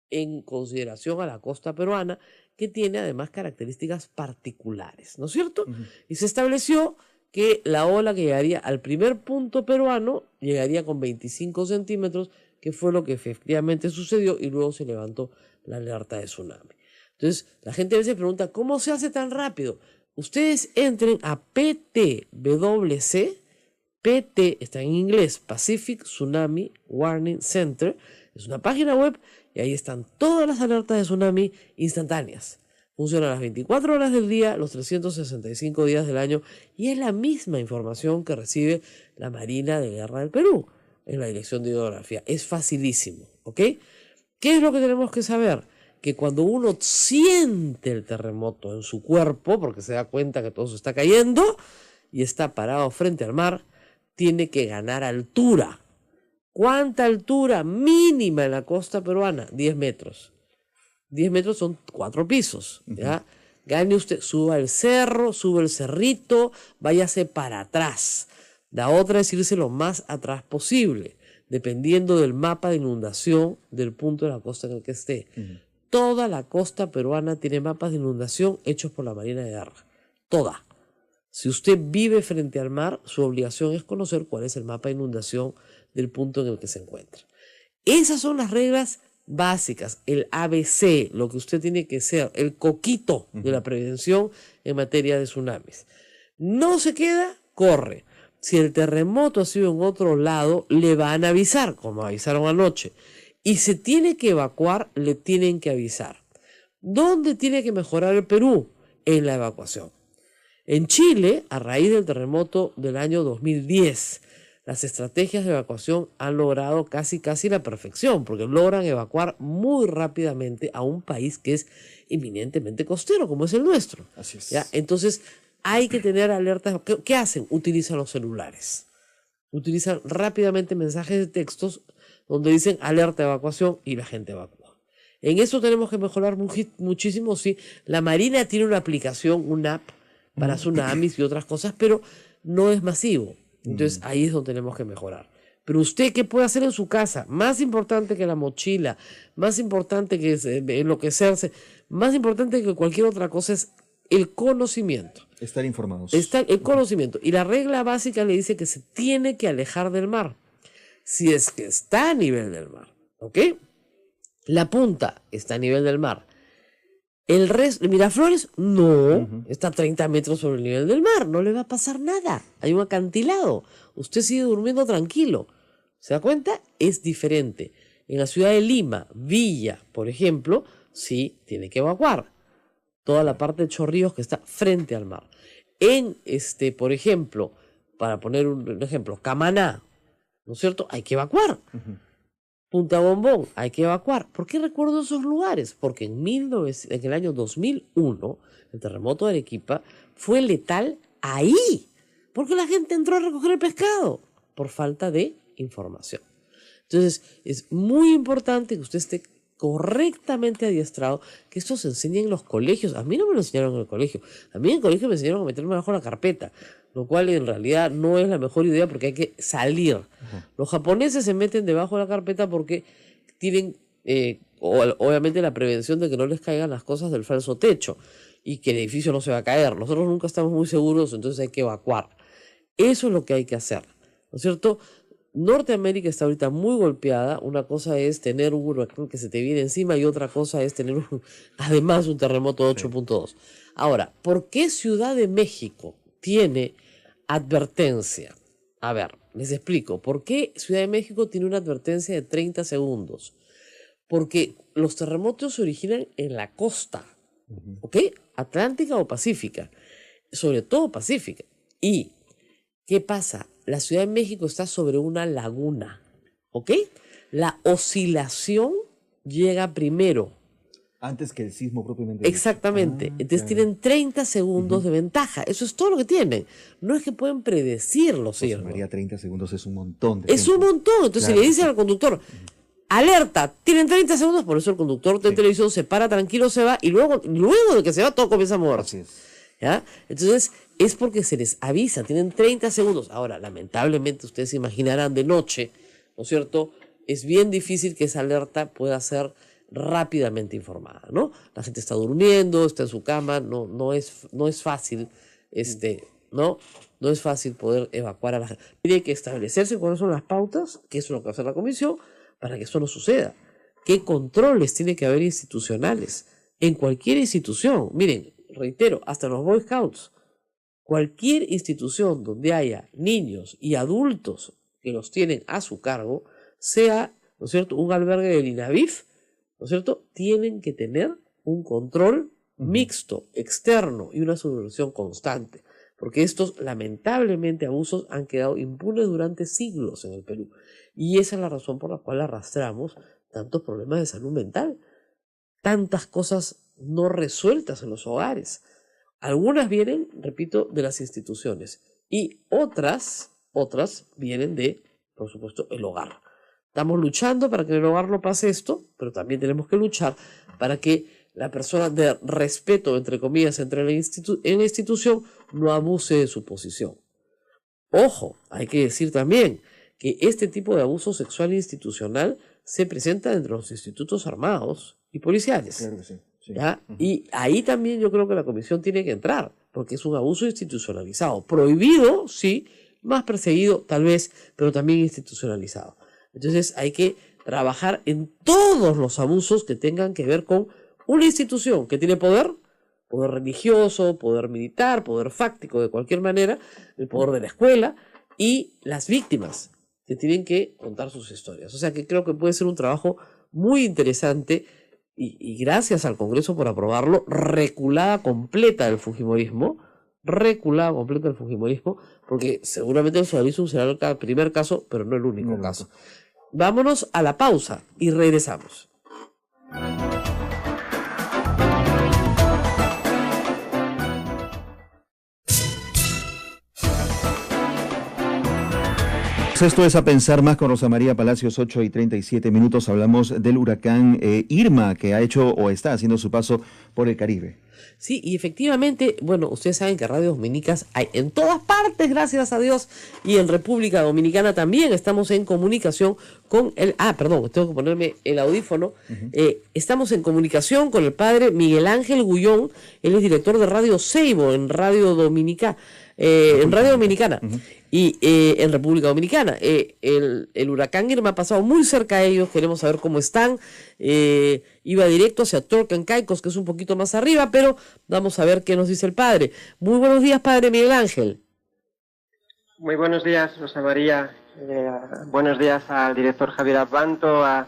Speaker 2: en consideración a la costa peruana, que tiene además características particulares, ¿no es cierto? Y se estableció que la ola que llegaría al primer punto peruano llegaría con 25 centímetros, que fue lo que efectivamente sucedió, y luego se levantó la alerta de tsunami. Entonces, la gente a veces pregunta, ¿cómo se hace tan rápido? Ustedes entren a PTWC, PT está en inglés, Pacific Tsunami Warning Center, es una página web y ahí están todas las alertas de tsunami instantáneas. Funciona las 24 horas del día, los 365 días del año, y es la misma información que recibe la Marina de Guerra del Perú en la Dirección de Hidrografía. Es facilísimo, ¿ok? ¿Qué es lo que tenemos que saber? Que cuando uno siente el terremoto en su cuerpo, porque se da cuenta que todo se está cayendo y está parado frente al mar, tiene que ganar altura. ¿Cuánta altura mínima en la costa peruana? 10 metros. 10 metros son 4 pisos, ¿ya? Gane usted, suba el cerro, sube el cerrito, váyase para atrás. La otra es irse lo más atrás posible, dependiendo del mapa de inundación del punto de la costa en el que esté. Toda la costa peruana tiene mapas de inundación hechos por la Marina de Guerra. Toda. Si usted vive frente al mar, su obligación es conocer cuál es el mapa de inundación del punto en el que se encuentra. Esas son las reglas básicas, el ABC, lo que usted tiene que ser, el coquito de la prevención en materia de tsunamis. No se queda, corre. Si el terremoto ha sido en otro lado, le van a avisar, como avisaron anoche. Y se tiene que evacuar, le tienen que avisar. ¿Dónde tiene que mejorar el Perú? En la evacuación. En Chile, a raíz del terremoto del año 2010, las estrategias de evacuación han logrado casi la perfección, porque logran evacuar muy rápidamente a un país que es eminentemente costero, como es el nuestro.
Speaker 3: Así es.
Speaker 2: ¿Ya? Entonces, hay que tener alertas. ¿Qué hacen? Utilizan los celulares. Utilizan rápidamente mensajes de textos donde dicen alerta de evacuación y la gente evacúa. En eso tenemos que mejorar muchísimo, sí. La Marina tiene una aplicación, una app para tsunamis y otras cosas, pero no es masivo. Entonces ahí es donde tenemos que mejorar. Pero usted, ¿qué puede hacer en su casa? Más importante que la mochila, más importante que enloquecerse, más importante que cualquier otra cosa es el conocimiento.
Speaker 3: Estar informados.
Speaker 2: El conocimiento. Y la regla básica le dice que se tiene que alejar del mar. Si es que está a nivel del mar, ¿ok? La punta está a nivel del mar. El resto, Miraflores, no, está a 30 metros sobre el nivel del mar, no le va a pasar nada. Hay un acantilado, usted sigue durmiendo tranquilo. ¿Se da cuenta? Es diferente. En la ciudad de Lima, Villa, por ejemplo, sí tiene que evacuar. Toda la parte de Chorrillos que está frente al mar. En, por ejemplo, para poner un ejemplo, Camaná, ¿no es cierto? Hay que evacuar. Punta Bombón, hay que evacuar. ¿Por qué recuerdo esos lugares? Porque en el año 2001, el terremoto de Arequipa fue letal ahí, porque la gente entró a recoger el pescado por falta de información. Entonces, es muy importante que usted esté correctamente adiestrado, que esto se enseñe en los colegios. A mí no me lo enseñaron en el colegio. A mí en el colegio me enseñaron a meterme bajo la carpeta, lo cual en realidad no es la mejor idea porque hay que salir. Los japoneses se meten debajo de la carpeta porque tienen, obviamente, la prevención de que no les caigan las cosas del falso techo y que el edificio no se va a caer. Nosotros nunca estamos muy seguros, entonces hay que evacuar. Eso es lo que hay que hacer, ¿no es cierto? Norteamérica está ahorita muy golpeada. Una cosa es tener un huracán que se te viene encima y otra cosa es tener además un terremoto 8.2. Ahora, ¿por qué Ciudad de México tiene advertencia? A ver, les explico. ¿Por qué Ciudad de México tiene una advertencia de 30 segundos? Porque los terremotos se originan en la costa, ¿ok? Atlántica o Pacífica, sobre todo Pacífica. ¿Y qué pasa? La Ciudad de México está sobre una laguna, ¿ok? La oscilación llega primero.
Speaker 3: Antes que el sismo propiamente.
Speaker 2: Exactamente. Entonces tienen 30 segundos de ventaja. Eso es todo lo que tienen. No es que pueden predecir los sismos.
Speaker 3: María, 30 segundos es un montón de
Speaker 2: tiempo. Es un montón. Entonces, si le dicen al conductor, alerta, tienen 30 segundos, por eso el conductor de televisión se para tranquilo, se va, y luego de que se va, todo comienza a moverse. Así es. ¿Ya? Entonces, es porque se les avisa, tienen 30 segundos. Ahora, lamentablemente, ustedes se imaginarán de noche, ¿no es cierto? Es bien difícil que esa alerta pueda ser rápidamente informada, ¿no? La gente está durmiendo, está en su cama, no es fácil, ¿no? No es fácil poder evacuar a la gente. Tiene que establecerse cuáles son las pautas, que eso es lo que va a hacer la comisión, para que eso no suceda. ¿Qué controles tiene que haber institucionales? En cualquier institución, miren, reitero, hasta los Boy Scouts, cualquier institución donde haya niños y adultos que los tienen a su cargo, sea, ¿no es cierto?, un albergue del INAVIF, ¿no es cierto?, tienen que tener un control mixto, externo y una supervisión constante, porque estos, lamentablemente, abusos han quedado impunes durante siglos en el Perú, y esa es la razón por la cual arrastramos tantos problemas de salud mental, tantas cosas no resueltas en los hogares. Algunas vienen, repito, de las instituciones y otras vienen de, por supuesto, el hogar. Estamos luchando para que en el hogar no pase esto, pero también tenemos que luchar para que la persona de respeto, entre comillas, entre en la institución no abuse de su posición. Ojo, hay que decir también que este tipo de abuso sexual institucional se presenta entre los institutos armados y policiales. Claro que sí. ¿Ya? Y ahí también yo creo que la comisión tiene que entrar, porque es un abuso institucionalizado. Prohibido, sí, más perseguido tal vez, pero también institucionalizado. Entonces hay que trabajar en todos los abusos que tengan que ver con una institución que tiene poder religioso, poder militar, poder fáctico de cualquier manera, el poder de la escuela y las víctimas que tienen que contar sus historias. O sea que creo que puede ser un trabajo muy interesante. Y gracias al Congreso por aprobarlo, reculada completa del fujimorismo, porque seguramente el socialismo será el primer caso, pero no el único caso. Vámonos a la pausa y regresamos.
Speaker 3: Esto es A Pensar Más con Rosa María Palacios, 8:37. Hablamos del huracán Irma, que ha hecho o está haciendo su paso por el Caribe.
Speaker 2: Sí, y efectivamente, bueno, ustedes saben que radios dominicas hay en todas partes, gracias a Dios, y en República Dominicana también estamos en comunicación con tengo que ponerme el audífono. Estamos en comunicación con el padre Miguel Ángel Gullón. Él es director de Radio Seibo en Radio Dominicana. Y en República Dominicana. El huracán Irma ha pasado muy cerca a ellos, queremos saber cómo están. Iba directo hacia Turk and Caicos, que es un poquito más arriba, pero vamos a ver qué nos dice el padre. Muy buenos días, padre Miguel Ángel.
Speaker 6: Muy buenos días, Rosa María. Buenos días al director Javier Abanto, a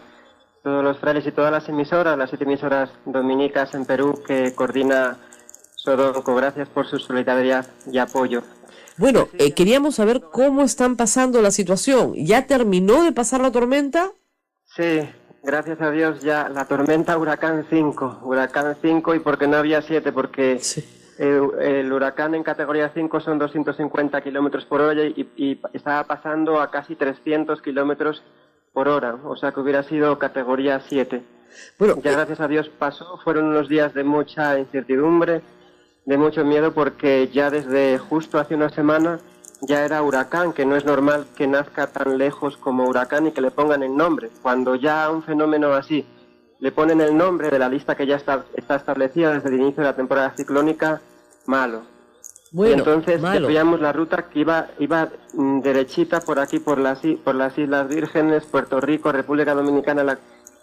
Speaker 6: todos los frailes y todas las emisoras, las 7 emisoras dominicas en Perú que coordina Sodonco. Gracias por su solidaridad y apoyo.
Speaker 2: Bueno, queríamos saber cómo están pasando la situación. ¿Ya terminó de pasar la tormenta?
Speaker 6: Sí, gracias a Dios ya la tormenta Huracán 5 y porque no había 7, porque el huracán en categoría 5 son 250 kilómetros por hora y estaba pasando a casi 300 kilómetros por hora, o sea que hubiera sido categoría 7. Bueno, ya gracias a Dios pasó, fueron unos días de mucha incertidumbre, de mucho miedo, porque ya desde justo hace una semana ya era huracán, que no es normal que nazca tan lejos como huracán y que le pongan el nombre. Cuando ya a un fenómeno así le ponen el nombre de la lista que ya está establecida desde el inicio de la temporada ciclónica, malo. Bueno, y entonces veíamos la ruta que iba derechita por aquí, por las Islas Vírgenes, Puerto Rico, República Dominicana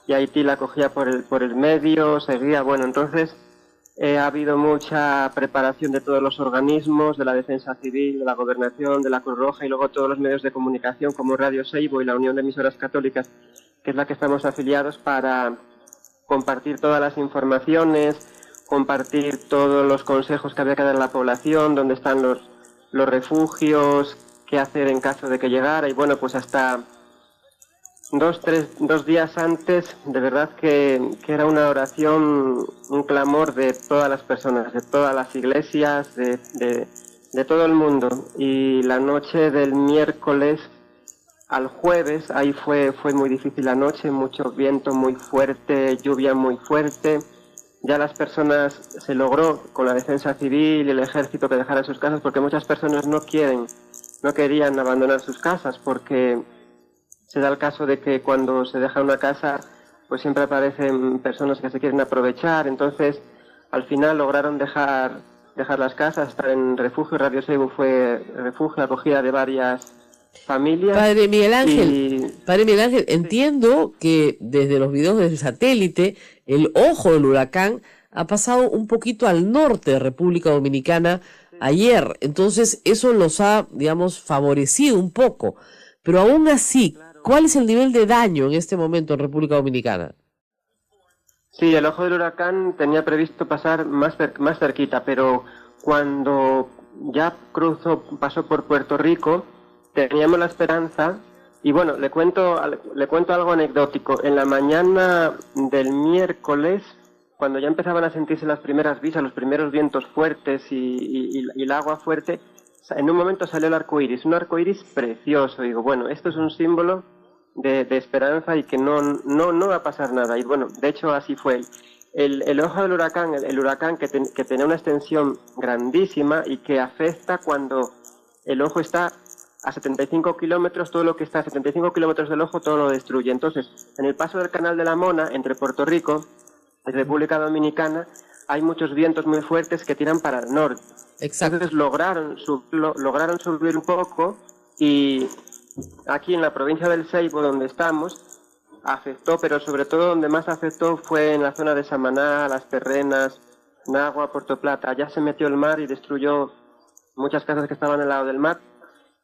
Speaker 6: y Haití la cogía por el medio, seguía, bueno, entonces ha habido mucha preparación de todos los organismos, de la Defensa Civil, de la Gobernación, de la Cruz Roja y luego todos los medios de comunicación como Radio Seibo y la Unión de Emisoras Católicas, que es la que estamos afiliados, para compartir todas las informaciones, compartir todos los consejos que había que dar a la población, dónde están los refugios, qué hacer en caso de que llegara, y bueno, pues hasta 2 días antes, de verdad que era una oración, un clamor de todas las personas, de todas las iglesias, de todo el mundo. Y la noche del miércoles al jueves, ahí fue muy difícil la noche, mucho viento muy fuerte, lluvia muy fuerte. Ya las personas, se logró con la Defensa Civil y el Ejército que dejaran sus casas, porque muchas personas no querían abandonar sus casas, porque se da el caso de que cuando se deja una casa, pues siempre aparecen personas que se quieren aprovechar. Entonces, al final lograron dejar las casas, estar en refugio. Radio Seibo fue refugio, acogida de varias familias.
Speaker 2: Padre Miguel Ángel, entiendo que desde los videos del satélite, el ojo del huracán ha pasado un poquito al norte de República Dominicana ayer. Entonces, eso los ha, digamos, favorecido un poco. Pero aún así, ¿cuál es el nivel de daño en este momento en República Dominicana?
Speaker 6: Sí, el ojo del huracán tenía previsto pasar más cerquita, pero cuando ya pasó por Puerto Rico, teníamos la esperanza, y bueno, le cuento algo anecdótico. En la mañana del miércoles, cuando ya empezaban a sentirse las primeras brisas, los primeros vientos fuertes y el agua fuerte, en un momento salió el arco iris, un arco iris precioso. Digo, bueno, esto es un símbolo de esperanza y que no va a pasar nada. Y bueno, de hecho así fue. El ojo del huracán, el huracán que tenía una extensión grandísima y que afecta cuando el ojo está a 75 kilómetros, todo lo que está a 75 kilómetros del ojo, todo lo destruye. Entonces, en el paso del Canal de la Mona, entre Puerto Rico y República Dominicana, hay muchos vientos muy fuertes que tiran para el norte. Exacto. Entonces lograron subir un poco, y aquí en la provincia del Seibo, donde estamos, afectó, pero sobre todo donde más afectó fue en la zona de Samaná, Las Terrenas, Nagua, Puerto Plata. Allá se metió el mar y destruyó muchas casas que estaban al lado del mar.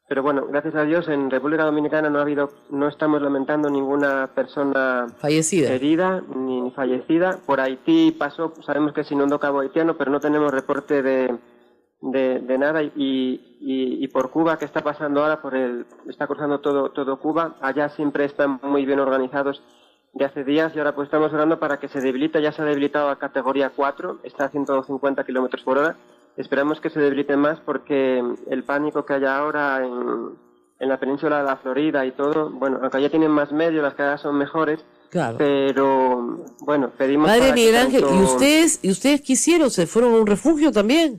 Speaker 6: Pero bueno, gracias a Dios en República Dominicana no estamos lamentando ninguna persona
Speaker 2: fallecida,
Speaker 6: herida ni fallecida. Por Haití pasó, sabemos que se inundó Cabo Haitiano, pero no tenemos reporte de nada. Y por Cuba, que está pasando ahora, está cruzando todo Cuba. Allá siempre están muy bien organizados de hace días, y ahora pues estamos orando para que se debilite. Ya se ha debilitado a categoría 4, está a 150 kilómetros por hora. Esperamos que se debilite más, porque el pánico que hay ahora en la península de la Florida y todo, bueno, aunque ya tienen más medios, las cargas son mejores, claro, pero bueno, pedimos...
Speaker 2: Padre Miguel Ángel, ¿y ustedes qué hicieron? ¿Se fueron a un refugio también?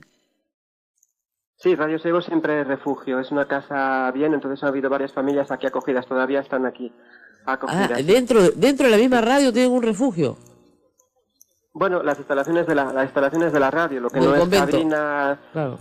Speaker 6: Sí, Radio Seibo siempre es refugio, es una casa bien, entonces ha habido varias familias aquí acogidas, todavía están aquí acogidas.
Speaker 2: ¿Dentro de la misma radio tienen un refugio?
Speaker 6: Bueno, las instalaciones de la radio, lo que no es cabina, claro,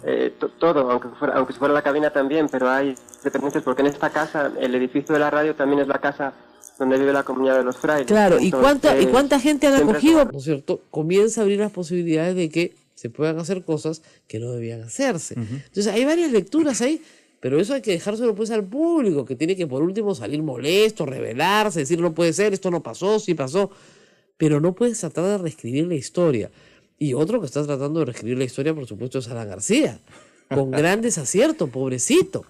Speaker 6: todo, aunque fuera la cabina también, pero hay dependencias, porque en esta casa, el edificio de la radio también es la casa donde vive la comunidad de los frailes.
Speaker 2: Claro, entonces, ¿y cuánta gente han acogido? ¿No es cierto? Comienza a abrir las posibilidades de que se puedan hacer cosas que no debían hacerse. Entonces hay varias lecturas ahí, pero eso hay que dejárselo pues al público, que tiene que por último salir molesto, rebelarse, decir no puede ser, esto no pasó, sí pasó. Pero no puedes tratar de reescribir la historia. Y otro que está tratando de reescribir la historia, por supuesto, es Alan García, con gran desacierto, pobrecito.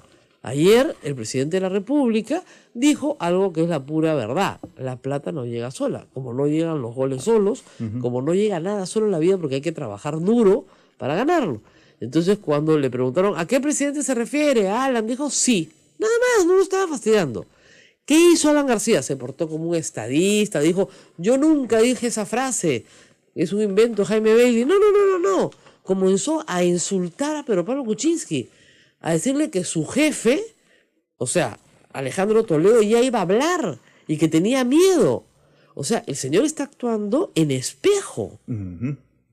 Speaker 2: Ayer el presidente de la República dijo algo que es la pura verdad. La plata no llega sola, como no llegan los goles solos, como no llega nada solo en la vida porque hay que trabajar duro para ganarlo. Entonces cuando le preguntaron ¿a qué presidente se refiere? Alan dijo sí, nada más, no lo estaba fastidiando. ¿Qué hizo Alan García? Se portó como un estadista, dijo yo nunca dije esa frase, es un invento Jaime Bailey. No. Comenzó a insultar a Pedro Pablo Kuczynski, a decirle que su jefe, o sea, Alejandro Toledo, ya iba a hablar y que tenía miedo. O sea, el señor está actuando en espejo.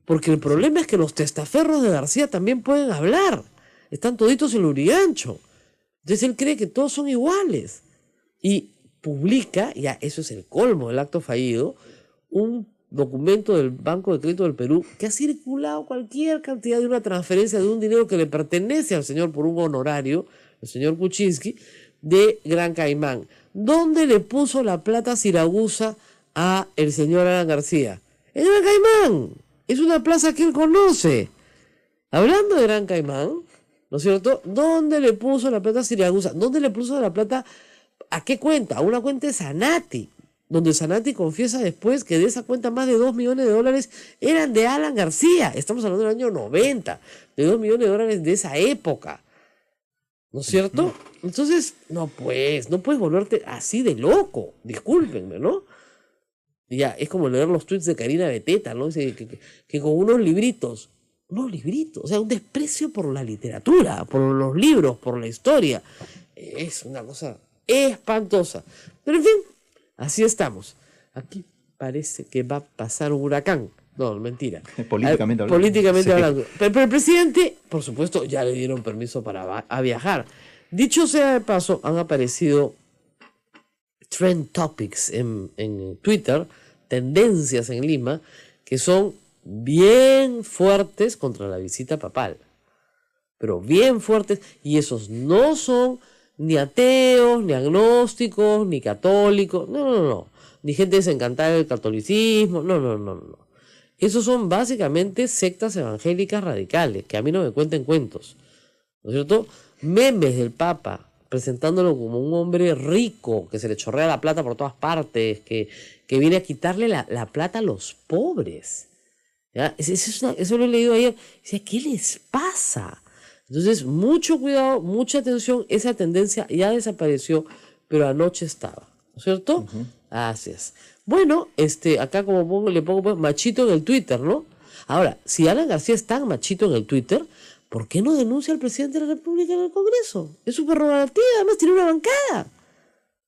Speaker 2: Porque el problema es que los testaferros de García también pueden hablar. Están toditos en Lurigancho. Entonces él cree que todos son iguales. Y publica, ya eso es el colmo del acto fallido, un documento del Banco de Crédito del Perú que ha circulado cualquier cantidad de una transferencia de un dinero que le pertenece al señor por un honorario, el señor Kuczynski, de Gran Caimán. ¿Dónde le puso la plata Siragusa a el señor Alan García? En Gran Caimán. Es una plaza que él conoce. Hablando de Gran Caimán, ¿no es cierto? ¿Dónde le puso la plata Siragusa? ¿Dónde le puso la plata? ¿A qué cuenta? A una cuenta de Sanati, donde Sanati confiesa después que de esa cuenta más de $2 millones eran de Alan García. Estamos hablando del año 90, de $2 millones de esa época. ¿No es cierto? Entonces, no puedes volverte así de loco. Discúlpenme, ¿no? Ya, es como leer los tweets de Karina Beteta, ¿no? Dice que con unos libritos, o sea, un desprecio por la literatura, por los libros, por la historia. Es una cosa espantosa. Pero en fin, así estamos. Aquí parece que va a pasar un huracán. No, mentira.
Speaker 3: Políticamente hablando.
Speaker 2: Políticamente hablando. Pero el presidente, por supuesto, ya le dieron permiso para viajar. Dicho sea de paso, han aparecido trend topics en Twitter, tendencias en Lima, que son bien fuertes contra la visita papal. Pero bien fuertes, y esos no son ni ateos, ni agnósticos, ni católicos, no. Ni gente desencantada del catolicismo, no. Esos son básicamente sectas evangélicas radicales, que a mí no me cuenten cuentos, ¿no es cierto? Memes del Papa, presentándolo como un hombre rico, que se le chorrea la plata por todas partes, que viene a quitarle la plata a los pobres. ¿Ya? Eso lo he leído ayer. Decía, ¿qué les pasa? Entonces, mucho cuidado, mucha atención. Esa tendencia ya desapareció, pero anoche estaba, ¿no es cierto? Así es. Bueno, acá le pongo pues, machito en el Twitter, ¿no? Ahora, si Alan García es tan machito en el Twitter, ¿por qué no denuncia al presidente de la República en el Congreso? Es su prerrogativa, además tiene una bancada.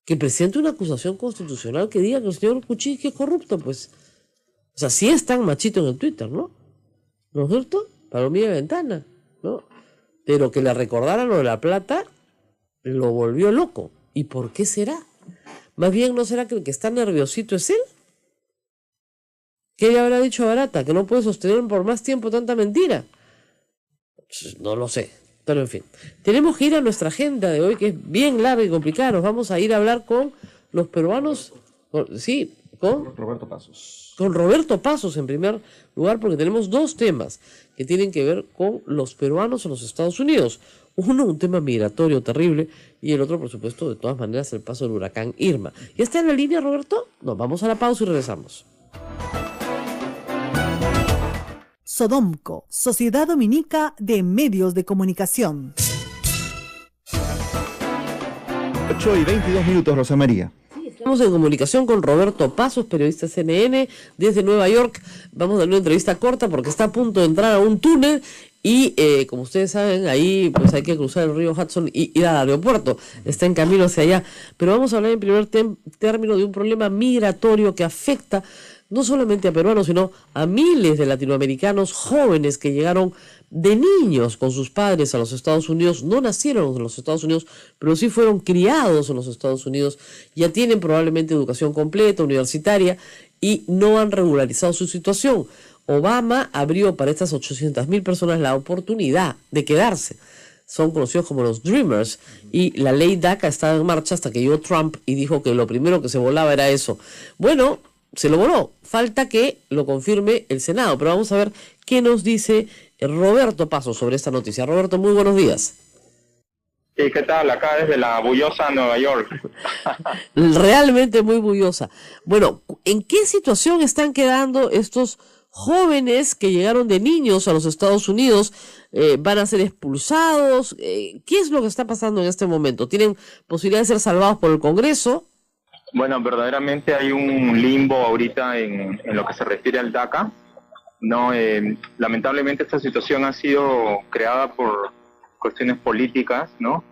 Speaker 2: Que presente una acusación constitucional que diga que el señor Kuczynski es corrupto, pues. O sea, sí es tan machito en el Twitter, ¿no? ¿No es cierto? Palomilla de ventana, ¿no? Pero que le recordaran lo de la plata, lo volvió loco. ¿Y por qué será? Más bien, ¿no será que el que está nerviosito es él? ¿Qué le habrá dicho a Barata? Que no puede sostener por más tiempo tanta mentira. No lo sé, pero en fin. Tenemos que ir a nuestra agenda de hoy, que es bien larga y complicada. Nos vamos a ir a hablar con los peruanos, con
Speaker 3: Roberto Pasos.
Speaker 2: Con Roberto Pasos en primer lugar, porque tenemos dos temas que tienen que ver con los peruanos en los Estados Unidos. Uno, un tema migratorio terrible, y el otro, por supuesto, de todas maneras, el paso del huracán Irma. ¿Ya está en la línea, Roberto? No, vamos a la pausa y regresamos.
Speaker 4: Sodomco, Sociedad Dominica de Medios de Comunicación.
Speaker 3: 8:22, Rosa María.
Speaker 2: Estamos en comunicación con Roberto Pasos, periodista CNN desde Nueva York. Vamos a dar una entrevista corta porque está a punto de entrar a un túnel y como ustedes saben, ahí pues hay que cruzar el río Hudson y ir al aeropuerto. Está en camino hacia allá. Pero vamos a hablar en primer término de un problema migratorio que afecta no solamente a peruanos, sino a miles de latinoamericanos jóvenes que llegaron de niños con sus padres a los Estados Unidos, no nacieron en los Estados Unidos, pero sí fueron criados en los Estados Unidos, ya tienen probablemente educación completa, universitaria, y no han regularizado su situación. Obama abrió para estas 800.000 personas la oportunidad de quedarse. Son conocidos como los Dreamers, y la ley DACA estaba en marcha hasta que llegó Trump y dijo que lo primero que se volaba era eso. Bueno, se lo voló, falta que lo confirme el Senado, pero vamos a ver qué nos dice Roberto Pasos sobre esta noticia. Roberto, muy buenos días.
Speaker 5: Sí, ¿qué tal? Acá desde la bullosa Nueva York.
Speaker 2: Realmente muy bullosa. Bueno, ¿en qué situación están quedando estos jóvenes que llegaron de niños a los Estados Unidos? ¿Van a ser expulsados? ¿Qué es lo que está pasando en este momento? ¿Tienen posibilidad de ser salvados por el Congreso?
Speaker 5: Bueno, verdaderamente hay un limbo ahorita en lo que se refiere al DACA. No, lamentablemente esta situación ha sido creada por cuestiones políticas, ¿no?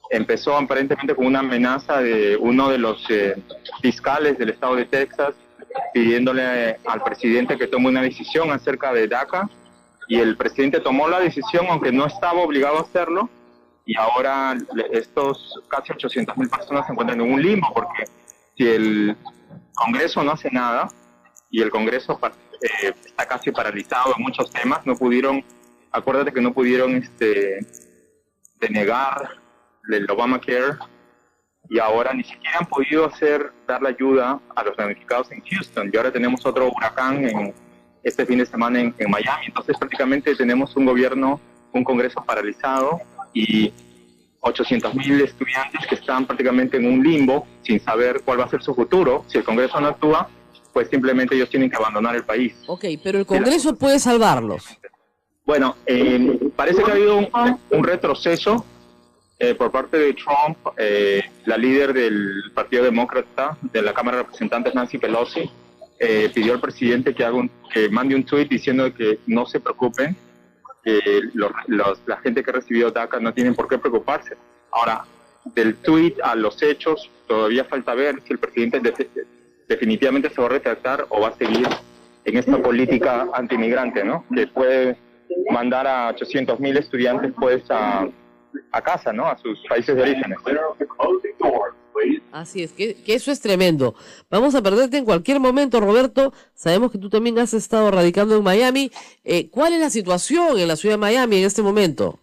Speaker 5: Empezó aparentemente con una amenaza de uno de los fiscales del estado de Texas pidiéndole al presidente que tome una decisión acerca de DACA, y el presidente tomó la decisión aunque no estaba obligado a hacerlo, y ahora estos casi 800,000 personas se encuentran en un limbo, porque si el Congreso no hace nada, y el Congreso está casi paralizado en muchos temas, no pudieron, acuérdate que no pudieron denegar el Obamacare, y ahora ni siquiera han podido dar la ayuda a los damnificados en Houston, y ahora tenemos otro huracán este fin de semana en Miami. Entonces prácticamente tenemos un Congreso paralizado y 800,000 estudiantes que están prácticamente en un limbo sin saber cuál va a ser su futuro. Si el Congreso no actúa, pues simplemente ellos tienen que abandonar el país.
Speaker 2: Ok, pero el Congreso puede salvarlos.
Speaker 5: Bueno, parece que ha habido un retroceso por parte de Trump. La líder del Partido Demócrata de la Cámara de Representantes, Nancy Pelosi, pidió al presidente que mande un tuit diciendo que no se preocupen, que la gente que ha recibido DACA no tienen por qué preocuparse. Ahora, del tuit a los hechos, todavía falta ver si el presidente definitivamente se va a retractar o va a seguir en esta política antimigrante, ¿no? Que puede mandar a 800,000 estudiantes pues a casa, ¿no? A sus países de origen.
Speaker 2: Así es, que eso es tremendo. Vamos a perderte en cualquier momento, Roberto. Sabemos que tú también has estado radicando en Miami. ¿Cuál es la situación en la ciudad de Miami en este momento?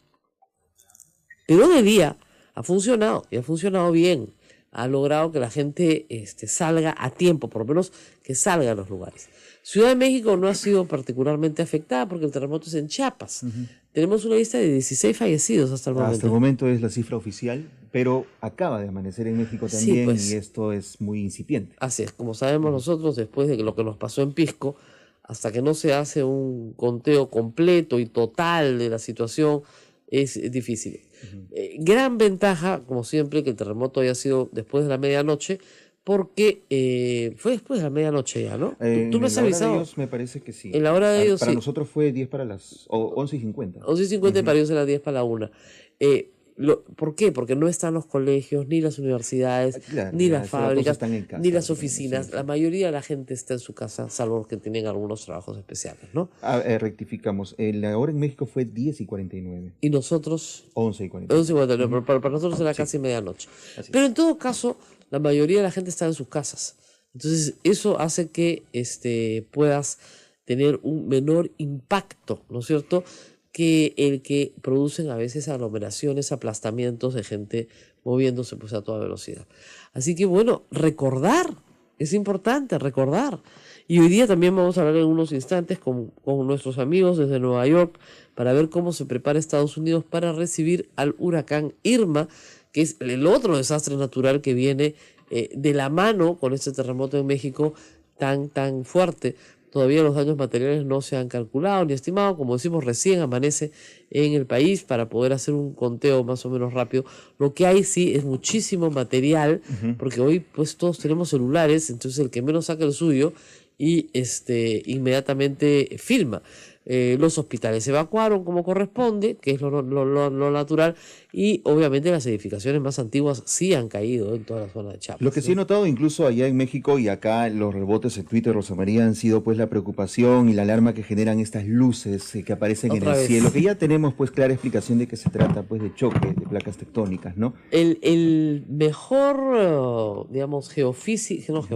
Speaker 2: Pero de día ha funcionado, y ha funcionado bien. Ha logrado que la gente salga a tiempo, por lo menos que salga a los lugares. Ciudad de México no ha sido particularmente afectada porque el terremoto es en Chiapas. Tenemos una lista de 16 fallecidos hasta el momento.
Speaker 3: Hasta el momento es la cifra oficial, pero acaba de amanecer en México también,
Speaker 2: sí, pues,
Speaker 3: y esto es muy incipiente.
Speaker 2: Así es, como sabemos nosotros, después de lo que nos pasó en Pisco, hasta que no se hace un conteo completo y total de la situación, es difícil. Gran ventaja, como siempre, que el terremoto haya sido después de la medianoche, porque fue después de la medianoche ya, ¿no? ¿Tú me has avisado?
Speaker 3: En la hora de ellos me parece que sí.
Speaker 2: En la hora de ellos
Speaker 3: para
Speaker 2: sí.
Speaker 3: nosotros fue 10 para las 11:50.
Speaker 2: 11:50 para ellos era 10 para la 1. ¿Por qué? Porque no están los colegios, ni las universidades,
Speaker 3: Claro,
Speaker 2: ni las fábricas,
Speaker 3: están en casa,
Speaker 2: ni las
Speaker 3: digamos,
Speaker 2: oficinas.
Speaker 3: sí.
Speaker 2: La mayoría de la gente está en su casa, salvo los que tienen algunos trabajos especiales, ¿no?
Speaker 3: Rectificamos. La hora en México fue 10:49.
Speaker 2: Y nosotros
Speaker 3: 11:49.
Speaker 2: 11:49, pero para nosotros era casi medianoche. Pero en todo caso, la mayoría de la gente está en sus casas. Entonces, eso hace que puedas tener un menor impacto, ¿no es cierto?, que el que producen a veces aglomeraciones, aplastamientos de gente moviéndose pues a toda velocidad. Así que bueno, recordar, es importante recordar. Y hoy día también vamos a hablar en unos instantes con nuestros amigos desde Nueva York para ver cómo se prepara Estados Unidos para recibir al huracán Irma, que es el otro desastre natural que viene de la mano con este terremoto en México tan fuerte. Todavía los daños materiales no se han calculado ni estimado. Como decimos, recién amanece en el país para poder hacer un conteo más o menos rápido. Lo que hay sí es muchísimo material, porque hoy pues todos tenemos celulares, entonces el que menos saca el suyo y inmediatamente filma. Los hospitales se evacuaron como corresponde, que es lo natural, y obviamente las edificaciones más antiguas sí han caído en toda la zona de Chiapas.
Speaker 3: Lo que sí he notado incluso allá en México y acá los rebotes en Twitter, Rosa María, han sido pues la preocupación y la alarma que generan estas luces que aparecen en el cielo, que ya tenemos pues clara explicación de que se trata pues de choque de placas tectónicas, ¿no? El
Speaker 2: mejor, digamos, astrofísico,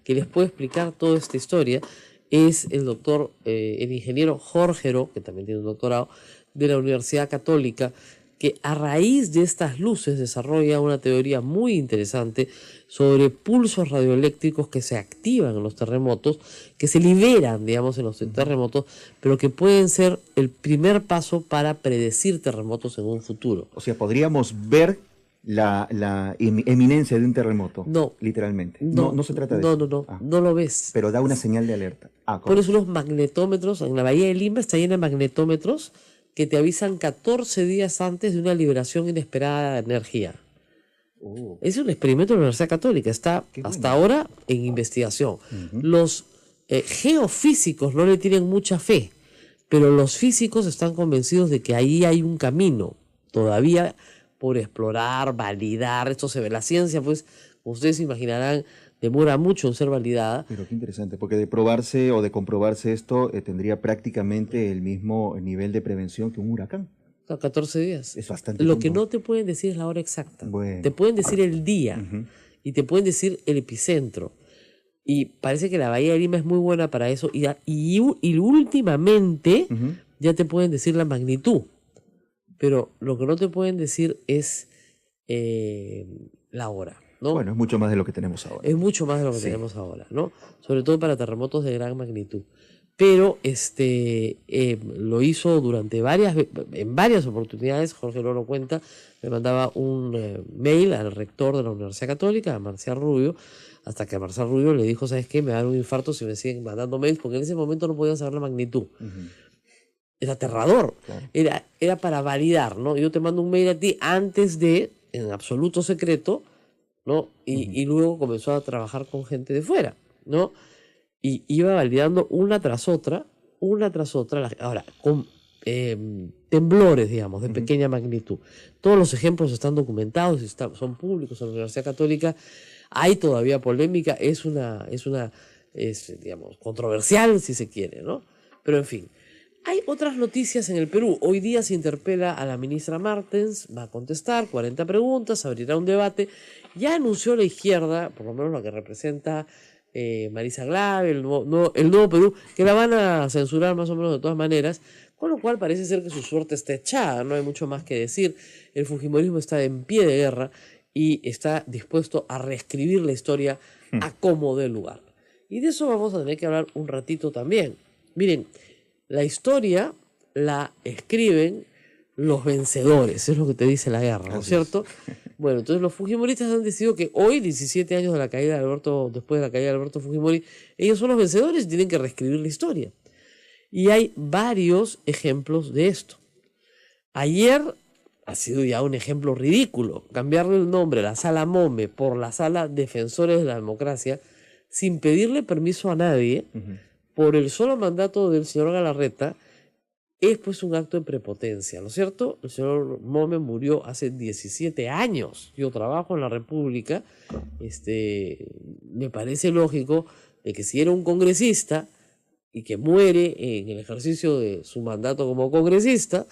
Speaker 2: que les puede explicar toda esta historia es el ingeniero Jorge Heró, que también tiene un doctorado, de la Universidad Católica, que a raíz de estas luces desarrolla una teoría muy interesante sobre pulsos radioeléctricos que se activan en los terremotos, que se liberan, digamos, en los terremotos, pero que pueden ser el primer paso para predecir terremotos en un futuro.
Speaker 3: O sea, podríamos ver la eminencia de un terremoto.
Speaker 2: No.
Speaker 3: Literalmente. No se trata de eso.
Speaker 2: No. No lo ves.
Speaker 3: Pero da una señal de alerta.
Speaker 2: Pones unos magnetómetros, en la Bahía de Lima está llena de magnetómetros que te avisan 14 días antes de una liberación inesperada de energía. Es un experimento de la Universidad Católica, está hasta ahora en investigación. Los geofísicos no le tienen mucha fe, pero los físicos están convencidos de que ahí hay un camino todavía por explorar, validar. Esto se ve, la ciencia, pues, como ustedes imaginarán, demora mucho en ser validada.
Speaker 3: Pero qué interesante, porque de probarse o de comprobarse esto tendría prácticamente el mismo nivel de prevención que un huracán.
Speaker 2: 14 días.
Speaker 3: Es bastante
Speaker 2: Lo
Speaker 3: tiempo.
Speaker 2: que no te pueden decir es la hora exacta.
Speaker 3: Bueno.
Speaker 2: Te pueden decir el día y te pueden decir el epicentro. Y parece que la Bahía de Lima es muy buena para eso. Y últimamente ya te pueden decir la magnitud. Pero lo que no te pueden decir es la hora, ¿no?
Speaker 3: Bueno, es mucho más de lo que tenemos ahora.
Speaker 2: Es mucho más de lo que tenemos ahora, ¿no? Sobre todo para terremotos de gran magnitud. Pero lo hizo en varias oportunidades. Jorge lo cuenta, me mandaba un mail al rector de la Universidad Católica, a Marcial Rubio, hasta que a Marcial Rubio le dijo, ¿sabes qué? Me va a dar un infarto si me siguen mandando mails, porque en ese momento no podían saber la magnitud. Era aterrador. Claro. Era para validar, ¿no? Yo te mando un mail a ti antes de, en absoluto secreto, ¿no? Y luego comenzó a trabajar con gente de fuera, ¿no? Y iba validando una tras otra, ahora, con temblores, digamos, de pequeña magnitud. Todos los ejemplos están documentados y son públicos en la Universidad Católica. Hay todavía polémica, es digamos, controversial si se quiere, ¿no? Pero en fin, hay otras noticias en el Perú. Hoy día se interpela a la ministra Martens, va a contestar 40 preguntas, abrirá un debate. Ya anunció la izquierda, por lo menos la que representa Marisa Glave, el nuevo Perú, que la van a censurar más o menos de todas maneras, con lo cual parece ser que su suerte está echada, no hay mucho más que decir. El fujimorismo está en pie de guerra y está dispuesto a reescribir la historia a como dé lugar. Y de eso vamos a tener que hablar un ratito también. Miren, la historia la escriben los vencedores, es lo que te dice la guerra, ¿no es cierto? Bueno, entonces los fujimoristas han decidido que hoy, 17 años de la caída de después de la caída de Alberto Fujimori, ellos son los vencedores y tienen que reescribir la historia. Y hay varios ejemplos de esto. Ayer ha sido ya un ejemplo ridículo, cambiarle el nombre a la Sala Mome por la Sala Defensores de la Democracia, sin pedirle permiso a nadie, por el solo mandato del señor Galarreta, es pues un acto de prepotencia, ¿no es cierto? El señor Mome murió hace 17 años. Yo trabajo en la República. Me parece lógico de que si era un congresista y que muere en el ejercicio de su mandato como congresista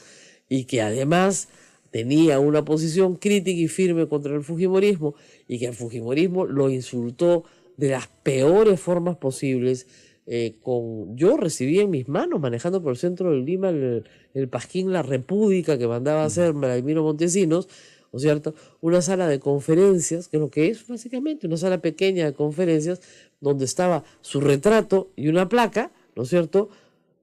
Speaker 2: y que además tenía una posición crítica y firme contra el fujimorismo y que el fujimorismo lo insultó de las peores formas posibles, yo recibí en mis manos, manejando por el centro de Lima, el pasquín La República que mandaba a hacer Vladimiro Montesinos, ¿no es cierto? Una sala de conferencias, que es lo que es básicamente una sala pequeña de conferencias, donde estaba su retrato y una placa, ¿no es cierto?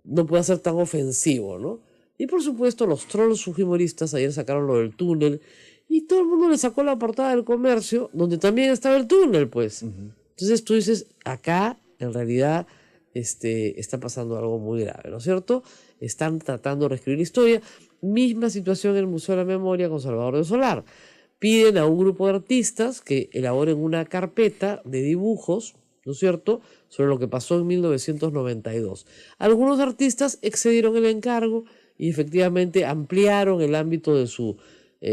Speaker 2: No puede ser tan ofensivo, ¿no? Y por supuesto los trolls fujimoristas ayer sacaron lo del túnel, y todo el mundo le sacó la portada del Comercio, donde también estaba el túnel, pues. Entonces tú dices, acá, en realidad, está pasando algo muy grave, ¿no es cierto? Están tratando de reescribir la historia. Misma situación en el Museo de la Memoria con Salvador de Solar. Piden a un grupo de artistas que elaboren una carpeta de dibujos, ¿no es cierto?, sobre lo que pasó en 1992. Algunos artistas excedieron el encargo y efectivamente ampliaron el ámbito de su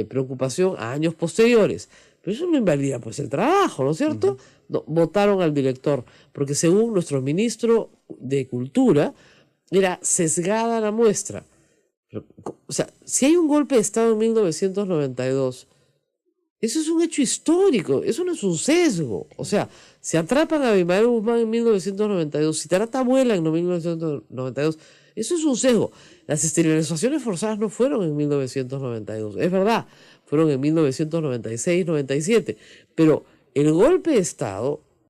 Speaker 2: preocupación a años posteriores. Pero eso no invalida pues el trabajo, ¿no es cierto? No, votaron al director, porque según nuestro ministro de Cultura, era sesgada la muestra. Pero, o sea, si hay un golpe de Estado en 1992, eso es un hecho histórico, eso no es un sesgo. O sea, si atrapan a Abimael Guzmán en 1992, si Tarata vuela en 1992, Eso es un sesgo. Las esterilizaciones forzadas no fueron en 1992, es verdad, fueron en 1996, 97, pero el golpe de Estado